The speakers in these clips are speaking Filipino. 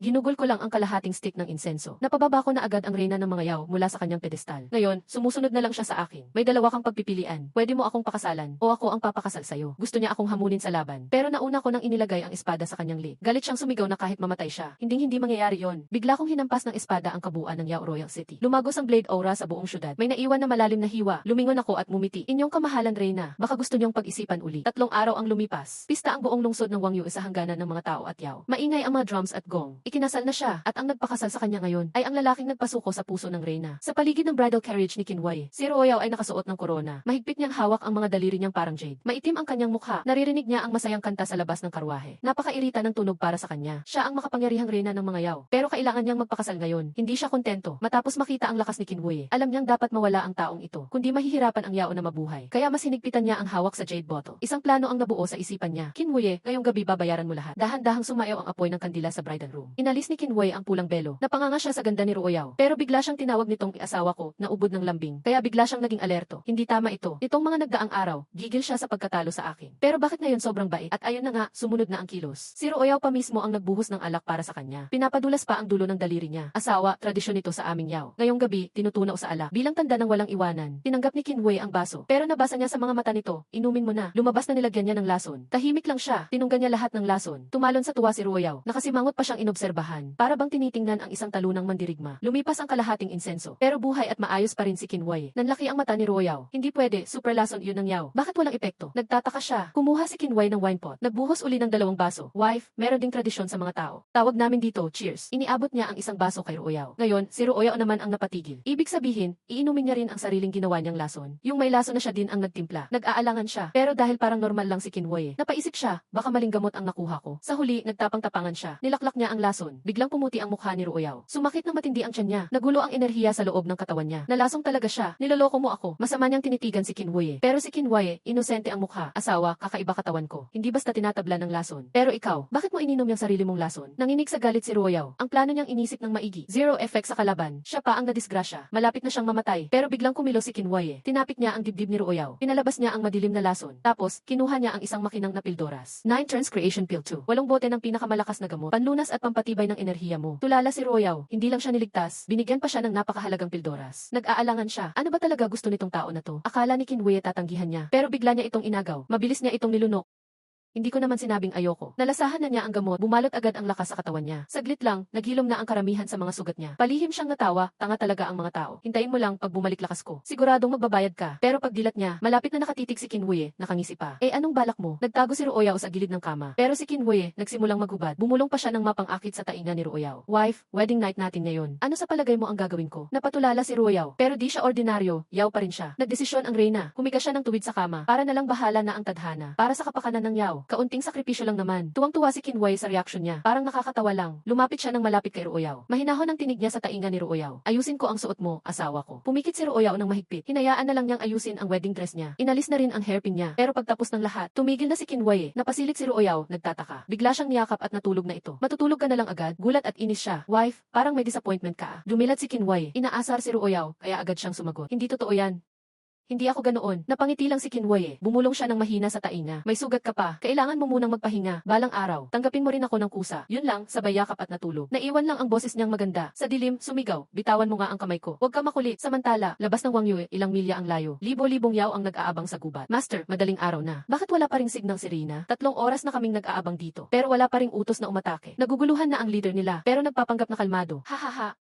Ginugol ko lang ang kalahating stick ng insenso. Napababa ko na agad ang reyna ng mga yaw mula sa kanyang pedestal. Ngayon, sumusunod na lang siya sa akin. May dalawa kang pagpipilian. Pwede mo akong pakasalan o ako ang papakasal sa'yo. Gusto niya akong hamunin sa laban. Pero nauna ko nang inilagay ang espada sa kanyang leg. Galit siyang sumigaw na kahit mamatay siya. Hindi mangyayari yon. Bigla kong hinampas ng espada ang kabuuan ng Yao Royal City. Lumagos ang blade aura sa buong syudad. May naiwan na malalim na hiwa. Lumingon ako at mumiti. Inyong kamahalan reyna. Baka gusto niyong pag-isipan uli. 3 araw ang lumipas. Pista ang buong lungsod ng Wangyu sa hangganan ng mga tao at yaw. Maingay ang mga drums at gong. Ikinasal na siya at ang nagpakasal sa kanya ngayon ay ang lalaking nagpasuko sa puso ng reyna. Sa paligid ng bridal carriage ni Qinhuai, si Ruoyao ay nakasuot ng korona. Mahigpit niyang hawak ang mga daliri niyang parang jade. Maitim ang kanyang mukha. Naririnig niya ang masayang kanta sa labas ng karwahe. Napakairita ng tunog para sa kanya. Siya ang makapangyarihang reyna ng mga yaw. Pero kailangan niyang magpakasal ngayon. Hindi siya kontento. Matapos makita ang lakas ni Qinhuai, alam niyang dapat mawala ang taong ito, kundi mahihirapan ang yao na mabuhay. Kaya mas hinigpitan niya ang hawak sa jade bottle. Isang plano ang nabuo sa isipan niya. Qinhuai, ngayong gabi babayaran mo lahat. Dahan-dahang sumayaw ang apoy ng kandila sa bridal room. Inalis ni Qinhuai ang pulang belo. Napanganga siya sa ganda ni Ruoyao. Pero bigla siyang tinawag nitong asawa ko na ubod ng lambing. Kaya bigla siyang naging alerto. Hindi tama ito. Nitong mga nagdaang araw, gigil siya sa pagkatalo sa akin. Pero bakit ngayon sobrang bait? At ayun na nga, sumunod na ang kilos. Si Ruoyao pa mismo ang nagbuhos ng alak para sa kanya. Pinapadulas pa ang dulo ng daliri niya. Asawa, tradisyon ito sa aming yaw. Ngayong gabi, tinutunaw sa alak. Bilang tanda ng walang iwanan, tinanggap ni Qinhuai ang baso. Pero nabasa niya sa mga mata nito, inumin mo na. Lumabas na nilagyan niya ng lason. Tahimik lang siya, tinunggan niya lahat ng lason. Tumalon sa tuwa si Ruoyao. Nakasimangot pa siyang inobserbahan. Para bang tinitingnan ang isang talunang mandirigma. Lumipas ang kalahating insenso. Pero buhay at maayos pa rin si Qinhuai. Nanlaki ang mata ni Ruoyao. Hindi pwede, super lason yun ng yaw. Bakit walang epekto? Nagtataka siya. Kumuha si Qinhuai ng wine pot. Nagbuhos uli ng 2 baso. Wife, meron ding tradisyon sa mga tao. Tawag namin dito, cheers. Iniabot niya ang isang baso kay Ruoyao. Ngayon, si Ruoyao naman ang napatigil. Ibig sabihin, iinumin niya rin ang sariling ginawa niyang lason. Yung may lason na siya din ang nagtimpla. Nag-aalangan siya. Pero dahil parang normal lang si Qinhuai, napaisip siya, baka maling gamot ang nakuha ko. Sa huli, nagtapang-tapangan siya. Nilaklak niya ang lason. Biglang pumuti ang mukha ni Ruoyao. Sumakit ng matindi ang tiyan niya. Nagulo ang enerhiya sa loob ng katawan niya. Nalasong talaga siya. Niloloko mo ako. Masama niyang tinitigan si Qinhuai. Pero si Qinhuai, inosente ang mukha. Asawa, kakaiba katawan ko. Hindi basta tinatabla ng lason. Pero ikaw, bakit mo ininom yung sarili mong lason? Nanginig sa galit si Ruoyao. Ang plano niyang inisip ng maigi. Zero effect sa kalaban. Siya pa ang nadisgrasya. Malapit na siyang mamatay. Pero biglang kumilos si Qinhuai. Tinapik niya ang dibdib ni Ruoyao. Pinalabas niya ang madilim na lason. Tapos, kinuha niya ang isang makinang na pildoras. 9 turns creation pill 2. 8 bote ng pinakamalakas na gamot. Panlunas at pampatibay ng enerhiya mo. Tulala si Ruoyao. Hindi lang siya niligtas. Binigyan pa siya ng napakahalagang pildoras. Nag-aalangan siya. Ano ba talaga gusto nitong tao na to? Akala ni Qinhuai tatanggihan niya. Pero bigla niya itong inagaw. Mabilis niya itong nilunok. Hindi ko naman sinabing ayoko. Nalasahan na niya ang gamot, bumalot agad ang lakas sa katawan niya. Saglit lang, naghilom na ang karamihan sa mga sugat niya. Palihim siyang natawa, tanga talaga ang mga tao. Hintayin mo lang pag bumalik lakas ko. Siguradong magbabayad ka. Pero pag dilat niya, malapit na nakatitig si Qinhuai, nakangisi pa. Eh anong balak mo? Nagtago si Ruoyao sa gilid ng kama. Pero si Qinhuai, nagsimulang maghubad. Bumulong pa siya ng mapang-akit sa tainga ni Ruoyao. Wife, wedding night natin ngayon. Ano sa palagay mo ang gagawin ko? Napatulala si Ruoyao. Pero di siya ordinaryo, yaw pa rin siya. Nagdesisyon ang reyna. Humiga siya ng tuwid sa kama. Para na lang bahala na ang tadhana. Para sa kapakanan ng yaw. Kaunting sakripisyo lang naman. Tuwang-tuwa si Qinhuai sa reaksyon niya. Parang nakakatawa lang. Lumapit siya ng malapit kay Ruoyao. Mahinahon ang tinig niya sa tainga ni Ruoyao. Ayusin ko ang suot mo, asawa ko. Pumikit si Ruoyao ng mahigpit. Hinayaan na lang niyang ayusin ang wedding dress niya. Inalis na rin ang hairpin niya. Pero pagtapos ng lahat, tumigil na si Qinhuai. Napasilip si Ruoyao, nagtataka. Bigla siyang niyakap at natulog na ito. Matutulog ka na lang agad. Gulat at inis siya. Wife, parang may disappointment ka. Dumilat si Qinhuai. Inaasar si Ruoyao, kaya agad siyang sumagot. Hindi totoo yan. Hindi ako ganoon. Napangiti lang si Qinhuai. Bumulong siya ng mahina sa tainga. May sugat ka pa. Kailangan mo munang magpahinga. Balang araw. Tanggapin mo rin ako ng kusa. Yun lang, sabay yakap at natulog. Naiwan lang ang boses niyang maganda. Sa dilim, sumigaw. Bitawan mo nga ang kamay ko. Huwag ka makulit. Samantala, labas ng Wangyu, ilang milya ang layo. Libo-libong yaw ang nag-aabang sa gubat. Master, madaling araw na. Bakit wala pa ring signal si Reyna? 3 oras na kaming nag-aabang dito. Pero wala pa ring utos na umatake. Naguguluhan na ang leader nila. Pero nagpapanggap na kalmado. Hahaha.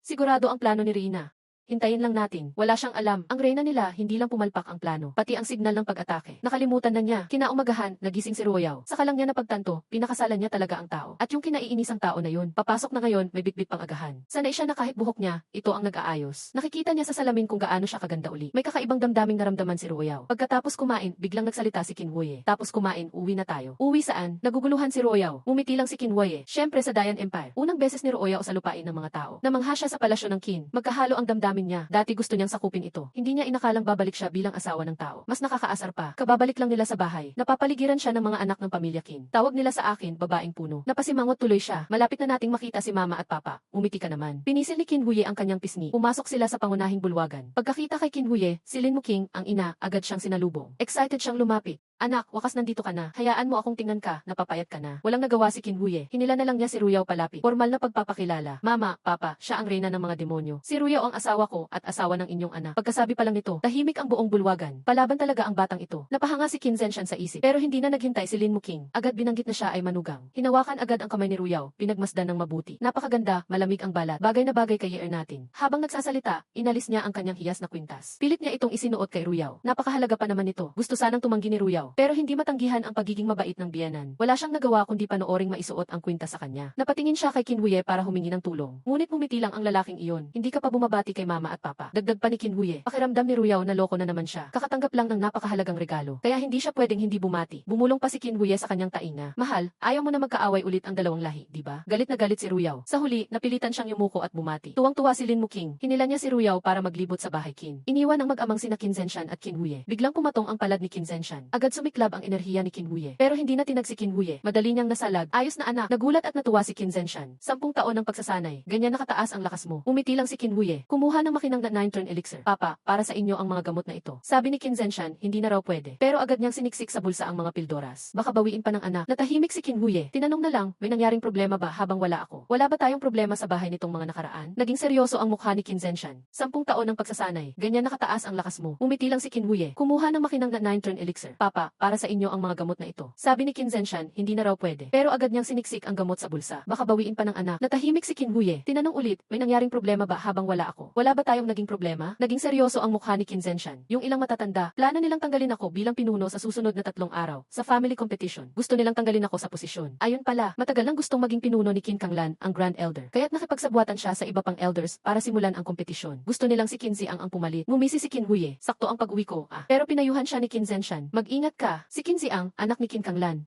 Sigurado ang plano ni Reyna. Hintayin lang natin. Wala siyang alam. Ang reyna nila, hindi lang pumalpak ang plano, pati ang signal ng pag-atake. Nakalimutan na niya. Kinaumagahan, nagising si Ruoyao. Saka lang niya napagtanto, pinakasalan niya talaga ang tao. At yung kinaiinis ang tao na yun, papasok na ngayon, may bitbit pang agahan. Sanay siya na kahit buhok niya, ito ang nag-aayos. Nakikita niya sa salamin kung gaano siya kaganda uli. May kakaibang damdaming naramdaman si Ruoyao. Pagkatapos kumain, biglang nagsalita si Qinhuai. Tapos kumain, uwi na tayo. Uwi saan? Naguguluhan si Ruoyao. Ngumiti lang si Qinhuai. Syempre sa Dayan Empire. Unang beses ni Ruoyao sa lupain ng mga tao. Namangha siya sa palasyo ng Qin. Magkahalo ang damdamin niya. Dati gusto niyang sakupin ito. Hindi niya inakalang babalik siya bilang asawa ng tao. Mas nakakaasar pa. Kababalik lang nila sa bahay. Napapaligiran siya ng mga anak ng pamilya Qin. Tawag nila sa akin, babaeng puno. Napasimangot tuloy siya. Malapit na nating makita si mama at papa. Umiti ka naman. Pinisil ni Qinhuai ang kanyang pisngi. Pumasok sila sa pangunahing bulwagan. Pagkakita kay Qinhuai, si Lin Muqing, ang ina, agad siyang sinalubong. Excited siyang lumapit. Anak, wakas nandito ka na. Hayaan mo akong tingnan ka, napapayat ka na. Walang nagawa si Kinhuye. Hinila na lang niya si Ruyaw palapit. Formal na pagpapakilala. Mama, Papa, siya ang reyna ng mga demonyo. Si Ruyaw ang asawa ko at asawa ng inyong anak. Pagkasabi pa lang nito, tahimik ang buong bulwagan. Palaban talaga ang batang ito. Napahanga si Qin Zenshan sa isip. Pero hindi na naghintay si Lin Muking. Agad binanggit na siya ay manugang. Hinawakan agad ang kamay ni Ruyaw, pinagmasdan ng mabuti. Napakaganda, malamig ang balat. Bagay na bagay kay year natin. Habang nagsasalita, inalis niya ang kanyang hiyas na kwintas. Pilit niya itong isinuot kay Ruyaw. Napakahalaga pa naman ito. Gusto sanang tumanggi ni Ruyaw. Pero hindi matanggihan ang pagiging mabait ng biyanan. Wala siyang nagawa kundi panooring maisuot ang kwintas sa kanya. Napatingin siya kay Kinhuye para humingi ng tulong. Ngunit bumiti lang ang lalaking iyon. Hindi ka pa bumabati kay mama at papa. Dagdag pa ni Kinhuye. Pakiramdam ni Ruyaw na loko na naman siya. Kakatanggap lang ng napakahalagang regalo. Kaya hindi siya pwedeng hindi bumati. Bumulong pa si Kinhuye sa kanyang tainga. Mahal, ayaw mo na magkaaway ulit ang dalawang lahi, di ba? Galit na galit si Ruyaw. Sa huli, napilitan siyang yumuko at bumati. Tuwang-tuwa si Lin Muking. Hinila niya si Ruyaw para maglibot sa bahay Qin. Iniwan ng mag-amang sina Qin Zenshan at Kinhuye. Biglang pumatong ang palad ni Qin Zenshan. Agad sumiklab ang enerhiya ni Kinhuye. Pero hindi na tinag si Kinhuye. Madali niyang nasalag. Ayos na anak. Nagulat at natuwa si Qin Zenshan. 10 taon ng pagsasanay. Ganyan nakataas ang lakas mo. Umiti lang si Kinhuye. Kumuha ng makinang na 9-turn elixir. Papa, para sa inyo ang mga gamot na ito. Sabi ni Qin Zenshan, hindi na raw pwede. Pero agad niyang siniksik sa bulsa ang mga pildoras. Baka bawiin pa ng anak. Natahimik si Kinhuye. Tinanong na lang, may nangyaring problema ba habang wala ako? Wala ba tayong problema sa bahay nitong mga nakaraan? Naging seryoso ang mukha ni Qin Zenshan. 10 taon ng pagsasanay. Ganyan nakataas ang lakas mo. Umiti lang si Kinhuye. Kumuha ng makinang na 9-turn elixir. Papa, para sa inyo ang mga gamot na ito. Sabi ni Qin Zenshan, hindi na raw pwede. Pero agad niyang siniksik ang gamot sa bulsa. Baka bawiin pa ng anak. Natahimik si Kinhuye. Tinanong ulit, may nangyaring problema ba habang wala ako? Wala ba tayong naging problema? Naging seryoso ang mukha ni Qin Zenshan. Yung ilang matatanda, plano nilang tanggalin ako bilang pinuno sa susunod na 3 araw. Sa family competition. Gusto nilang tanggalin ako sa posisyon. Ayun pala, matagal nang gustong maging pinuno ni Qin Kanglan, ang Grand Elder. Kaya't nakipagsabwatan siya sa iba pang elders para simulan ang kompetisyon. Gusto nilang si Qin Ziang ang pumalit. Ngumisi si Kinhuye. Sakto ang pag-uwi ko, Pero pinayuhan siya ni Qin Zenshan. Mag-ingat ka. Si Qin Ziang, anak ni Qin Kanglan.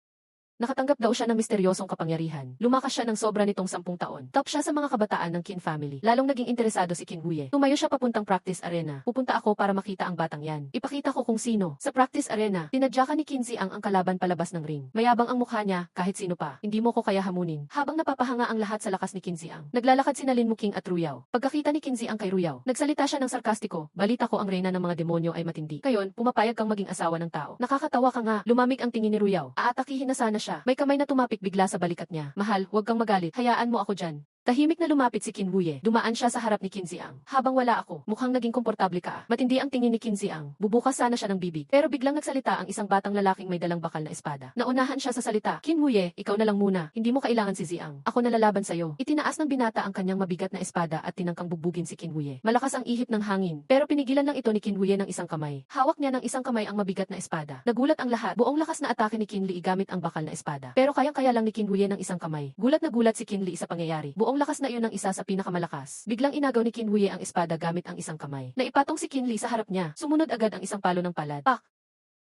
Nakatanggap daw siya ng misteryosong kapangyarihan. Lumakas siya ng sobra nitong 10 taon. Top siya sa mga kabataan ng Qin family. Lalong naging interesado si Kinhuye. Tumayo siya papuntang practice arena. Pupunta ako para makita ang batang yan. Ipakita ko kung sino. Sa practice arena, tinadya ka ni Qin Ziang ang kalaban palabas ng ring. Mayabang ang mukha niya, kahit sino pa. Hindi mo ko kaya hamunin. Habang napapahanga ang lahat sa lakas ni Qin Ziang. Naglalakad sina Lin Muking at Ruyaw. Pagkakita ni Qin Ziang kay Ruyaw, nagsalita siya ng sarkastiko. Balita ko ang reyna ng mga demonyo ay matindi. Kayon, pumapayag kang maging asawa ng tao. Nakakatawa ka nga. Lumamig ang tingin ni Ruyaw. Aatakihin na sana siya. May kamay na tumapik bigla sa balikat niya. Mahal, huwag kang magalit. Hayaan mo ako dyan. Tahimik na lumapit si Kinhuye. Dumaan siya sa harap ni Qin Ziang. Habang wala ako, mukhang naging komportable ka. Matindi ang tingin ni Qin Ziang. Bubukas sana siya ng bibig. Pero biglang nagsalita ang isang batang lalaking may dalang bakal na espada. Naunahan siya sa salita. Kinhuye, ikaw na lang muna. Hindi mo kailangan si Ziang. Ako nalalaban sa'yo. Itinaas ng binata ang kanyang mabigat na espada at tinangkang bubugin si Kinhuye. Malakas ang ihip ng hangin. Pero pinigilan lang ito ni Kinhuye ng isang kamay. Hawak niya ng isang kamay ang mabigat na espada. Nagulat ang lahat. Buong lakas na atake ni Kinli gamit ang bakal na espada. Pero kayang-kaya lang ni Kinhuye ng isang kamay. Gulat na gulat si Kinli sa pangyayari. Buong lakas na iyon ng isa sa pinakamalakas. Biglang inagaw ni Kinhuye ang espada gamit ang isang kamay. Naipatong si Kinli sa harap niya. Sumunod agad ang isang palo ng palad. Pak!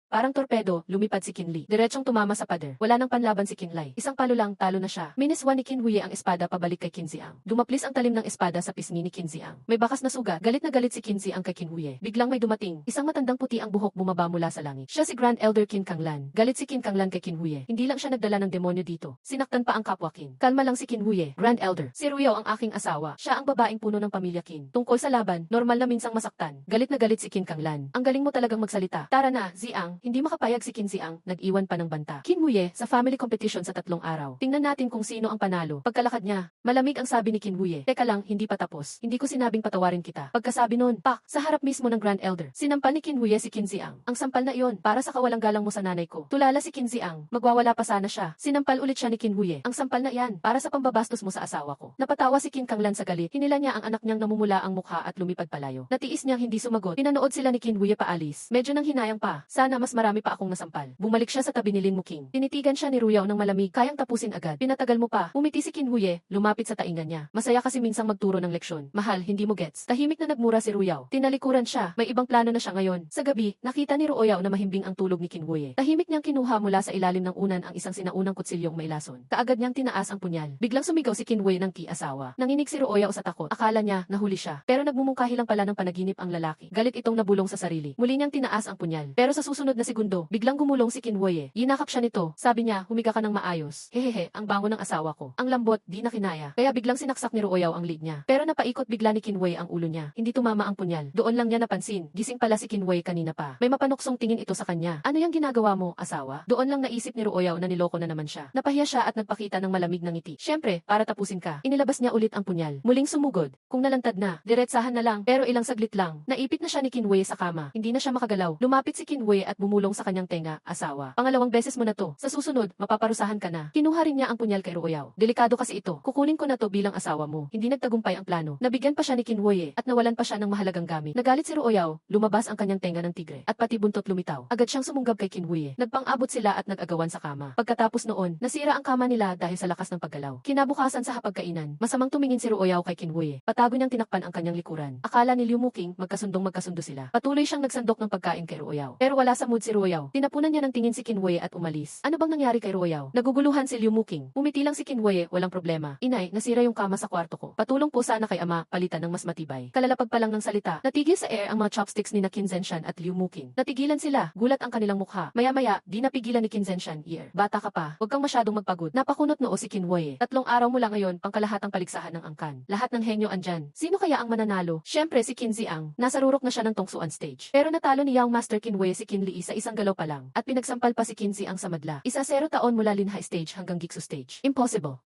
Parang torpedo, lumipad si Kinli. Diretsong tumama sa pader. Wala nang panlaban si Kinlay. Isang palo lang, talo na siya. Miniswan ni Kinhuye ang espada pabalik kay Qin Ziang. Dumaplis ang talim ng espada sa pisngi ni Qin Ziang. May bakas na sugat. Galit na galit si Qin Ziang kay Kinhuye. Biglang may dumating. Isang matandang puti ang buhok bumaba mula sa langit. Siya si Grand Elder Qin Kanglan. Galit si Qin Kanglan kay Kinhuye. Hindi lang siya nagdala ng demonyo dito. Sinaktan pa ang kapwa Qin. Kalma lang si Kinhuye. Grand Elder. Si Ruyaw ang aking asawa. Siya ang babaeng puno ng pamilya Qin. Tungkol sa laban, normal na minsang masaktan. Galit na galit si Qin Kanglan. Ang galing mo talagang magsalita. Tara na, Ziang. Hindi makapayag si Qin Ziang, nag-iwan pa ng banta. Kinhuye, sa family competition sa 3 araw. Tingnan natin kung sino ang panalo. Pagkalakad niya, malamig ang sabi ni Kinhuye. Teka lang, hindi pa tapos. Hindi ko sinabing patawarin kita. Pagkasabi nun, pak, sa harap mismo ng Grand Elder. Sinampal ni Kinhuye si Qin Ziang. Ang sampal na iyon, para sa kawalang galang mo sa nanay ko. Tulala si Qin Ziang, magwawala pa sana siya. Sinampal ulit siya ni Kinhuye. Ang sampal na iyan, para sa pambabastos mo sa asawa ko. Napatawa si Qin Kanglan sa galit. Hinila niya ang anak niyang namumula ang mukha at lumipad palayo. Natiis niyang hindi sumagot. Pinanood sila ni Kinhuye paalis. Medyo nang hinayang pa. Sana mas marami pa akong nasampal. Bumalik siya sa tabi ni Lin Muking. Tinitigan siya ni Ruyaw ng malamig, kayang tapusin agad. Pinatagal mo pa. Umiti si Kinhuye, lumapit sa taingan niya. Masaya kasi minsang magturo ng leksyon. Mahal, hindi mo gets. Tahimik na nagmura si Ruyaw. Tinalikuran siya, may ibang plano na siya ngayon. Sa gabi, nakita ni Ruyaw na mahimbing ang tulog ni Kinhuye. Tahimik niyang kinuha mula sa ilalim ng unan ang isang sinaunang kutsilyong may lason. Kaagad niyang tinaas ang punyal. Biglang sumigaw si Kinhuye ng ki-asawa. Nanginig si Ruyaw sa takot. Akala niya, nahuli siya. Pero nagmumungkahi lang pala ng panaginip ang lalaki. Galit itong nabulong sa sarili. Muli niyang tinaas ang punyal. Pero sa susunod na segundo, biglang gumulong si Kinwei. Yinakap siya nito. Sabi niya, humiga ka ng maayos. Hehehe, ang bango ng asawa ko. Ang lambot, di na kinaya. Kaya biglang sinaksak ni Ruoyaw ang leg niya. Pero napaikot bigla ni Kinwei ang ulo niya. Hindi tumama ang punyal. Doon lang niya napansin. Gising pala si Kinwei kanina pa. May mapanuksong tingin ito sa kanya. Ano yung ginagawa mo, asawa? Doon lang naisip ni Ruoyaw na niloko na naman siya. Napahiya siya at nagpakita ng malamig na ngiti. Syempre, para tapusin ka. Inilabas niya ulit ang punyal. Muling sumugod. Kung nalantad na, diretsahan na lang. Pero ilang saglit lang. Naipit na siya ni Kinwei sa kama. Hindi na siya makagalaw. Lumapit si Kinwei at bumulong sa kanyang tenga. Asawa, pangalawang beses mo na to. Sa susunod, mapaparusahan ka na. Kinuha rin niya ang punyal kay Ruoyaw. Delikado kasi ito. Kukunin ko na to bilang asawa mo. Hindi nagtagumpay ang plano. Nabigyan pa siya ni Kinwei at nawalan pa siya ng mahalagang gamit. Nagalit si Ruoyaw, lumabas ang kanyang tenga ng tigre at pati buntot lumitaw. Agad siyang sumunggab kay Kinwei. Nagpang-abot sila at nag-agawan sa kama. Pagkatapos noon, nasira ang kama nila dahil sa lakas ng paggalaw. Kinabukasan sa hapagkainan, masamang tumingin si Ruoyaw kay Kinwei. Patago niyang tinakpan ang kanyang likuran. Akala ni Liu Muking magkasundo sila. Patuloy siyang nagsandok ng pagkain kay Ruoyaw. Pero wala sa mood si Ruoyaw. Tinapunan niya ng tingin si Kinwei at umalis. Ano bang nangyari kay Ruoyaw? Naguguluhan si Liu Muking. Umiti lang si Kinwei, walang problema. Inay, nasira yung kama sa kwarto ko. Patulong po sana kay ama, palitan ng mas matibay. Kalalapag pa lang ng salita, natigil sa air ang mga chopsticks ni na Qin Zenshan at Liu Muking. Natigilan sila, gulat ang kanilang mukha. Maya-maya, di napigilan ni Qin Zenshan. Bata ka pa, huwag kang masyadong magpagod. Napakunot noo si Kinwei. 3 araw mula ngayon, pangkalahatang paligsahan ng angkan. Lahat ng henyo andyan. Sino kaya ang mananalo? Syempre si Qin Ziang. Nasa rurok na siya ng tungsuan stage. Pero natalo ni Young Master Kinwei si Qin Li sa isang galaw pa lang. At pinagsampal pa si Qin Ziang sa madla. 0 taon mula Linha stage hanggang Giksu stage. Impossible.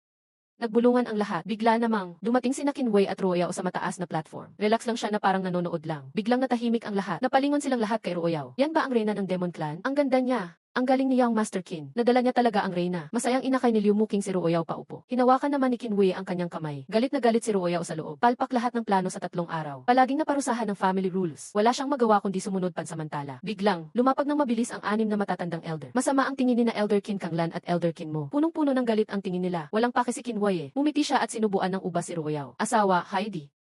Nagbulungan ang lahat. Bigla namang, dumating sina Kinwei at Ruoyaw sa mataas na platform. Relax lang siya na parang nanonood lang. Biglang natahimik ang lahat. Napalingon silang lahat kay Ruoyaw. Yan ba ang reyna ng Demon Clan? Ang ganda niya. Ang galing ni Young Master Qin. Nadala niya talaga ang reyna. Masayang inakay ni Liu Muking si Ruoyaw paupo. Hinawakan naman ni Kinwei ang kanyang kamay. Galit na galit si Ruoyaw sa loob. Palpak lahat ng plano sa 3 araw. Palaging naparusahan ng family rules. Wala siyang magawa kundi sumunod pansamantala. Biglang, lumapag ng mabilis ang 6 na matatandang elder. Masama ang tingin ni na Elder Qin Kanglan at Elder Qin Mo. Punong-puno ng galit ang tingin nila. Walang pake si Kinwei. Mumiti siya at sinubuan ng ubas si Ruoyaw. Asawa, Heidi.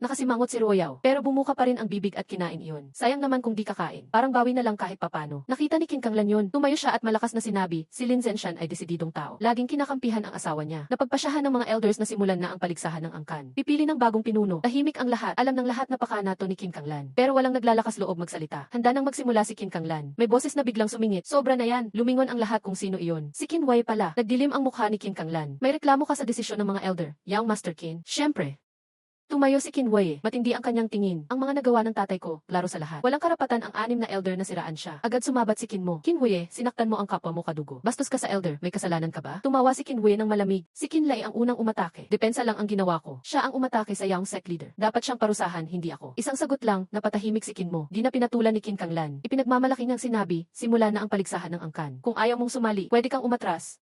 Nakasimangot si Ruoyaw, pero bumuka pa rin ang bibig at kinain iyon. Sayang naman kung di kakain. Parang bawi na lang kahit papano. Nakita ni Qin Kanglan yun. Tumayo siya at malakas na sinabi, si Lin Zenshan ay desididong tao. Laging kinakampihan ang asawa niya. Napagpasyahan ng mga elders na simulan na ang paligsahan ng angkan. Pipili ng bagong pinuno. Tahimik ang lahat. Alam ng lahat na pakana to ni Qin Kanglan. Pero walang naglalakas loob magsalita. Handa nang magsimula si Qin Kanglan. May boses na biglang sumingit. Sobra na yan. Lumingon ang lahat kung sino iyon. Si Kinwei pala. Nagdilim ang mukha ni Qin Kanglan. May reklamo ka sa desisyon ng mga elder. Young Master Qin. Syempre. Tumayo si Kinwei. Matindi ang kanyang tingin. Ang mga nagawa ng tatay ko, klaro sa lahat. Walang karapatan ang 6 na elder na siraan siya. Agad sumabat si Kinmo. Kinwei, sinaktan mo ang kapwa mo kadugo. Bastos ka sa elder, may kasalanan ka ba? Tumawa si Kinwei ng malamig. Si Kinlay ang unang umatake. Depensa lang ang ginawa ko. Siya ang umatake sa Young Sect Leader. Dapat siyang parusahan, hindi ako. Isang sagot lang, napatahimik si Kinmo. Di na pinatulan ni Qin Kanglan. Ipinagmamalaki niyang sinabi, simula na ang paligsahan ng angkan. Kung ayaw mong sumali, pwede kang umatras.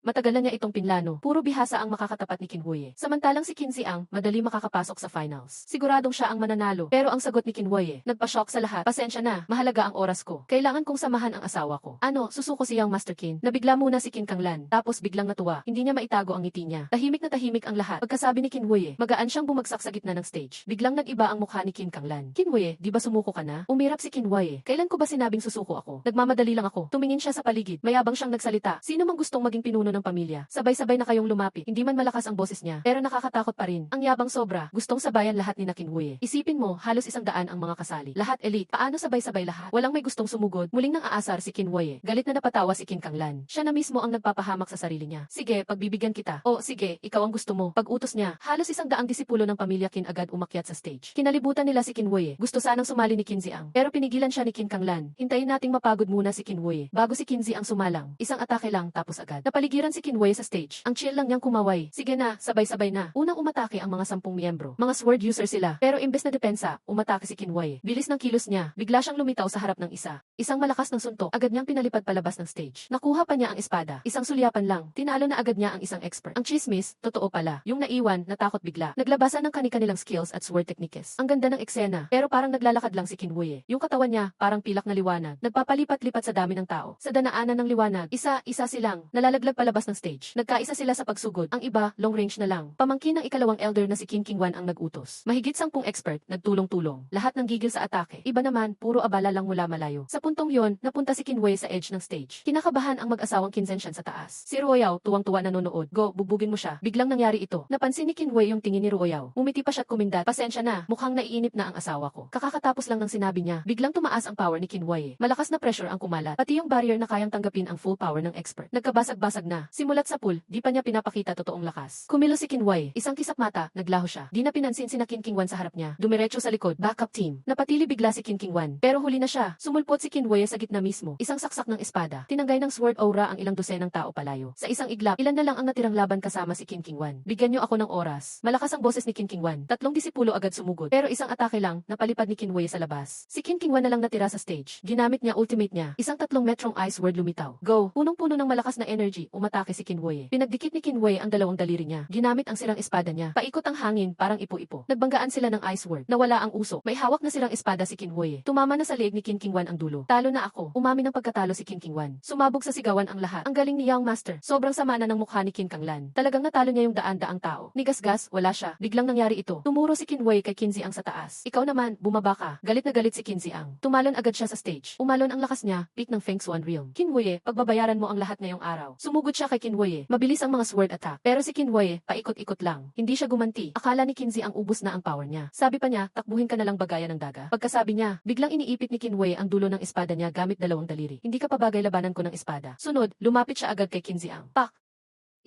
Matagal na niya itong pinlano. Puro bihasa ang makakatapat ni Kinwei. Samantalang si Qin Ziang, madali makakapasok sa finals. Siguradong siya ang mananalo. Pero ang sagot ni Kinwei, nagpa-shock sa lahat. Pasensya na, mahalaga ang oras ko. Kailangan kong samahan ang asawa ko. Ano, susuko si Young Master Qin. Nabigla muna si Qin Kanglan. Tapos biglang natuwa. Hindi niya maitago ang ngiti niya. Tahimik na tahimik ang lahat. Pagkasabi ni Kinwei, magaan siyang bumagsak sa gitna ng stage. Biglang nag-iba ang mukha ni Qin Kanglan. Kinwei, di ba sumuko ka na? Umirap si Kinwei. Kailan ko ba sinabing susuko ako? Nagmamadali lang ako. Tumingin siya sa paligid. Mayabang siyang nagsalita. Sino mang gustong maging pinuno ng pamilya? Sabay-sabay na kayong lumapit. Hindi man malakas ang boses niya, pero nakakatakot pa rin. Ang yabang sobra. Gustong sabayan lahat ni na Kinwei. Isipin mo, halos 100 ang mga kasali. Lahat elite. Paano sabay-sabay lahat? Walang may gustong sumugod. Muling nang aasar si Kinwei. Galit na napatawa si Qin Kanglan. Siya na mismo ang nagpapahamak sa sarili niya. Sige, pagbibigyan kita. O sige, ikaw ang gusto mo. Pag-utos niya, halos 100 disipulo ng pamilya Qin agad umakyat sa stage. Kinalibutan nila si Kinwei. Gusto sanang sumali ni Qin Ziang, pero pinigilan siya ni Qin Kanglan. Hintayin nating mapagod muna si Kinwei bago si Qin Ziang sumalang. Isang atake lang tapos agad. Napaligiran si Kinwei sa stage. Ang chill lang niyang kumaway. Sige na, sabay-sabay na. Unang umatake ang mga 10 miyembro. Mga sword user sila. Pero imbes na depensa, umatake si Kinwei. Bilis ng kilos niya. Bigla siyang lumitaw sa harap ng isa. Isang malakas ng suntok. Agad niyang pinalipad palabas ng stage. Nakuha pa niya ang espada. Isang sulyapan lang. Tinalo na agad niya ang isang expert. Ang chismis, totoo pala. Yung naiwan, natakot bigla. Naglabasan ng kani-kanilang skills at sword techniques. Ang ganda ng eksena. Pero parang naglalakad lang si Kinwei. Yung katawan niya, parang pilak na liwanag. Nagpapalipat-lipat sa dami ng tao. Sa danaanan ng liwanag, isa-isa silang. Nalalaglag pala palabas ng stage. Nagkaisa sila sa pagsugod, ang iba, long range na lang. Pamangkin ng ikalawang elder na si King Wan ang nag-utos. Mahigit 10 expert, nagtulong-tulong. Lahat ng gigil sa atake. Iba naman, puro abala lang mula malayo. Sa puntong yon, napunta si Kinwei sa edge ng stage. Kinakabahan ang mag-asawang Kinzenshan sa taas. Si Ruoyao, tuwang-tuwa nanonood. Go, bubugin mo siya. Biglang nangyari ito. Napansin ni Kinwei yung tingin ni Ruoyao. Umiti pa siya't kumindat. Pasensya na, mukhang naiinip na ang asawa ko. Kakatapos lang ng sinabi niya, biglang tumaas ang power ni Kinwei. Malakas na pressure ang kumalat. Pati yung barrier na kayang tanggapin ang full power ng expert. Nagkabasag-basag na. Simulat sa pool, di pa niya pinapakita totoong lakas. Kumilos si Kinwei. Isang kisap mata, naglaho siya. Di na pinansin sina King Wan sa harap niya. Dumiretso sa likod, backup team. Napatili bigla si King Wan. Pero huli na siya. Sumulpot si Kinwei sa gitna mismo. Isang saksak ng espada. Tinanggay ng sword aura ang ilang dosenang tao palayo. Sa isang iglap, ilan na lang ang natirang laban kasama si King Wan. Bigyan niyo ako ng oras. Malakas ang boses ni King Wan. 3 disipulo agad sumugod. Pero isang atake lang, napalipad ni Kinwei sa labas. Si King Wan na lang natira sa stage. Ginamit niya ultimate niya. Isang 3 metrong ice word lumitaw. Go! Punong-puno ng malakas na energy, umatake si Kinwei. Pinagdikit ni Kinwei ang 2 daliri niya. Ginamit ang sirang espada niya. Paikot ang hangin, parang ipo-ipo. Nagbanggaan sila ng ice word. Nawala ang usok. May hawak na sirang espada si Kinwei. Tumama na sa leeg ni King Wan ang dulo. Talo na ako. Umamin ng pagkatalo si King Wan. Sumabog sa sigawan ang lahat. Ang galing ni Young Master. Sobrang sama na ng mukha ni King Kanglan. Talagang natalo niya yung daan-daang tao. Nigasgas, wala siya. Biglang nangyari ito. Tumuro si Kinwei kay Kinziang sa taas. Ikaw naman, bumaba ka. Galit na galit si Kinziang. Tumalon agad siya sa stage. Umalon ang lakas niya, peak ng Feng Xuan Realm. Kinwei, pagbabayaran mo ang lahat ngayong araw. Sumugod siya kay Kinwei. Mabilis ang mga sword attack. Pero si Kinwei, paikot-ikot lang. Hindi siya gumanti. Akala ni Kinziang ubos na ang power niya. Sabi pa niya, takbuhin ka na lang bagayan ng daga. Pagkasabi niya, biglang iniipit ni Kinwei ang dulo ng espada niya gamit 2 daliri. Hindi ka pa bagay labanan ko ng espada. Sunod, lumapit siya agad kay Kinziang. Pak!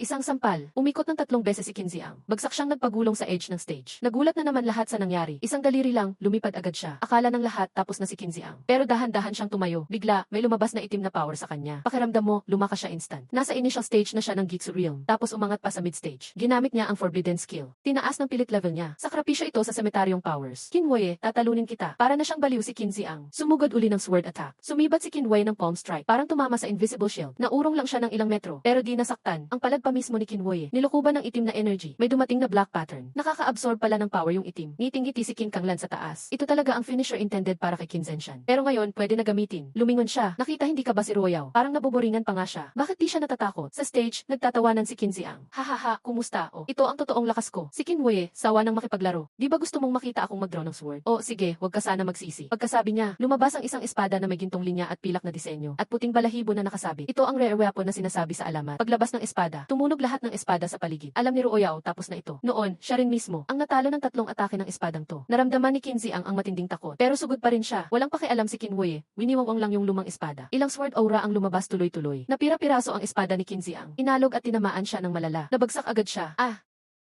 Isang sampal. Umikot ng 3 beses si Kinziang. Bagsak siyang nagpagulong sa edge ng stage. Nagulat na naman lahat sa nangyari. Isang daliri lang, lumipad agad siya. Akala ng lahat tapos na si Kinziang. Pero dahan-dahan siyang tumayo. Bigla, may lumabas na itim na power sa kanya. Pakiramdam mo, lumakas siya instant. Nasa initial stage na siya ng Gitsu Realm. Tapos umangat pa sa mid stage. Ginamit niya ang forbidden skill. Tinaas ng pilit level niya. Sakripisyo ito sa semetaryong powers. Kinwei, tatalunin kita. Para na siyang baliw si Kinziang. Sumugod uli ng sword attack. Sumibat si Kinwei ng palm strike. Parang tumama sa invisible shield. Naurong lang siya ng ilang metro. Pero di nasaktan. Ang palad pa mismo ni Kinwei. Nilukuban ng itim na energy. May dumating na black pattern. Nakaka-absorb pala ng power yung itim. Ngiting-ngiti si King Kanglan sa taas. Ito talaga ang finisher intended para kay Kinzenshan. Pero ngayon, pwede na gamitin. Lumingon siya. Nakita hindi ka ba si Ruoyao? Parang nabuboringan pa nga siya. Bakit di siya natatakot? Sa stage, nagtatawanan si Kinziang. Hahaha, kumusta? O, ito ang totoong lakas ko. Si Kinwei, sawa ng makipaglaro. Di ba gusto mong makita akong mag-draw ng sword? O, sige, wag ka sana magsisi. Pagkasabi niya, lumabas ang isang espada na may gintong linya at pilak na disenyo. At puting balahibo na nakasabit. Ito ang rare weapon na sinasabi sa alamat. Paglabas ng espada, tumunog lahat ng espada sa paligid. Alam ni Ruoyao tapos na ito. Noon, siya rin mismo ang natalo ng 3 atake ng espadang to. Naramdaman ni Kinziang ang matinding takot. Pero sugod pa rin siya. Walang pakialam si Kinwei. Winiwangwang lang yung lumang espada. Ilang sword aura ang lumabas tuloy-tuloy. Napira-piraso ang espada ni Kinziang. Inalog at tinamaan siya ng malala. Nabagsak agad siya.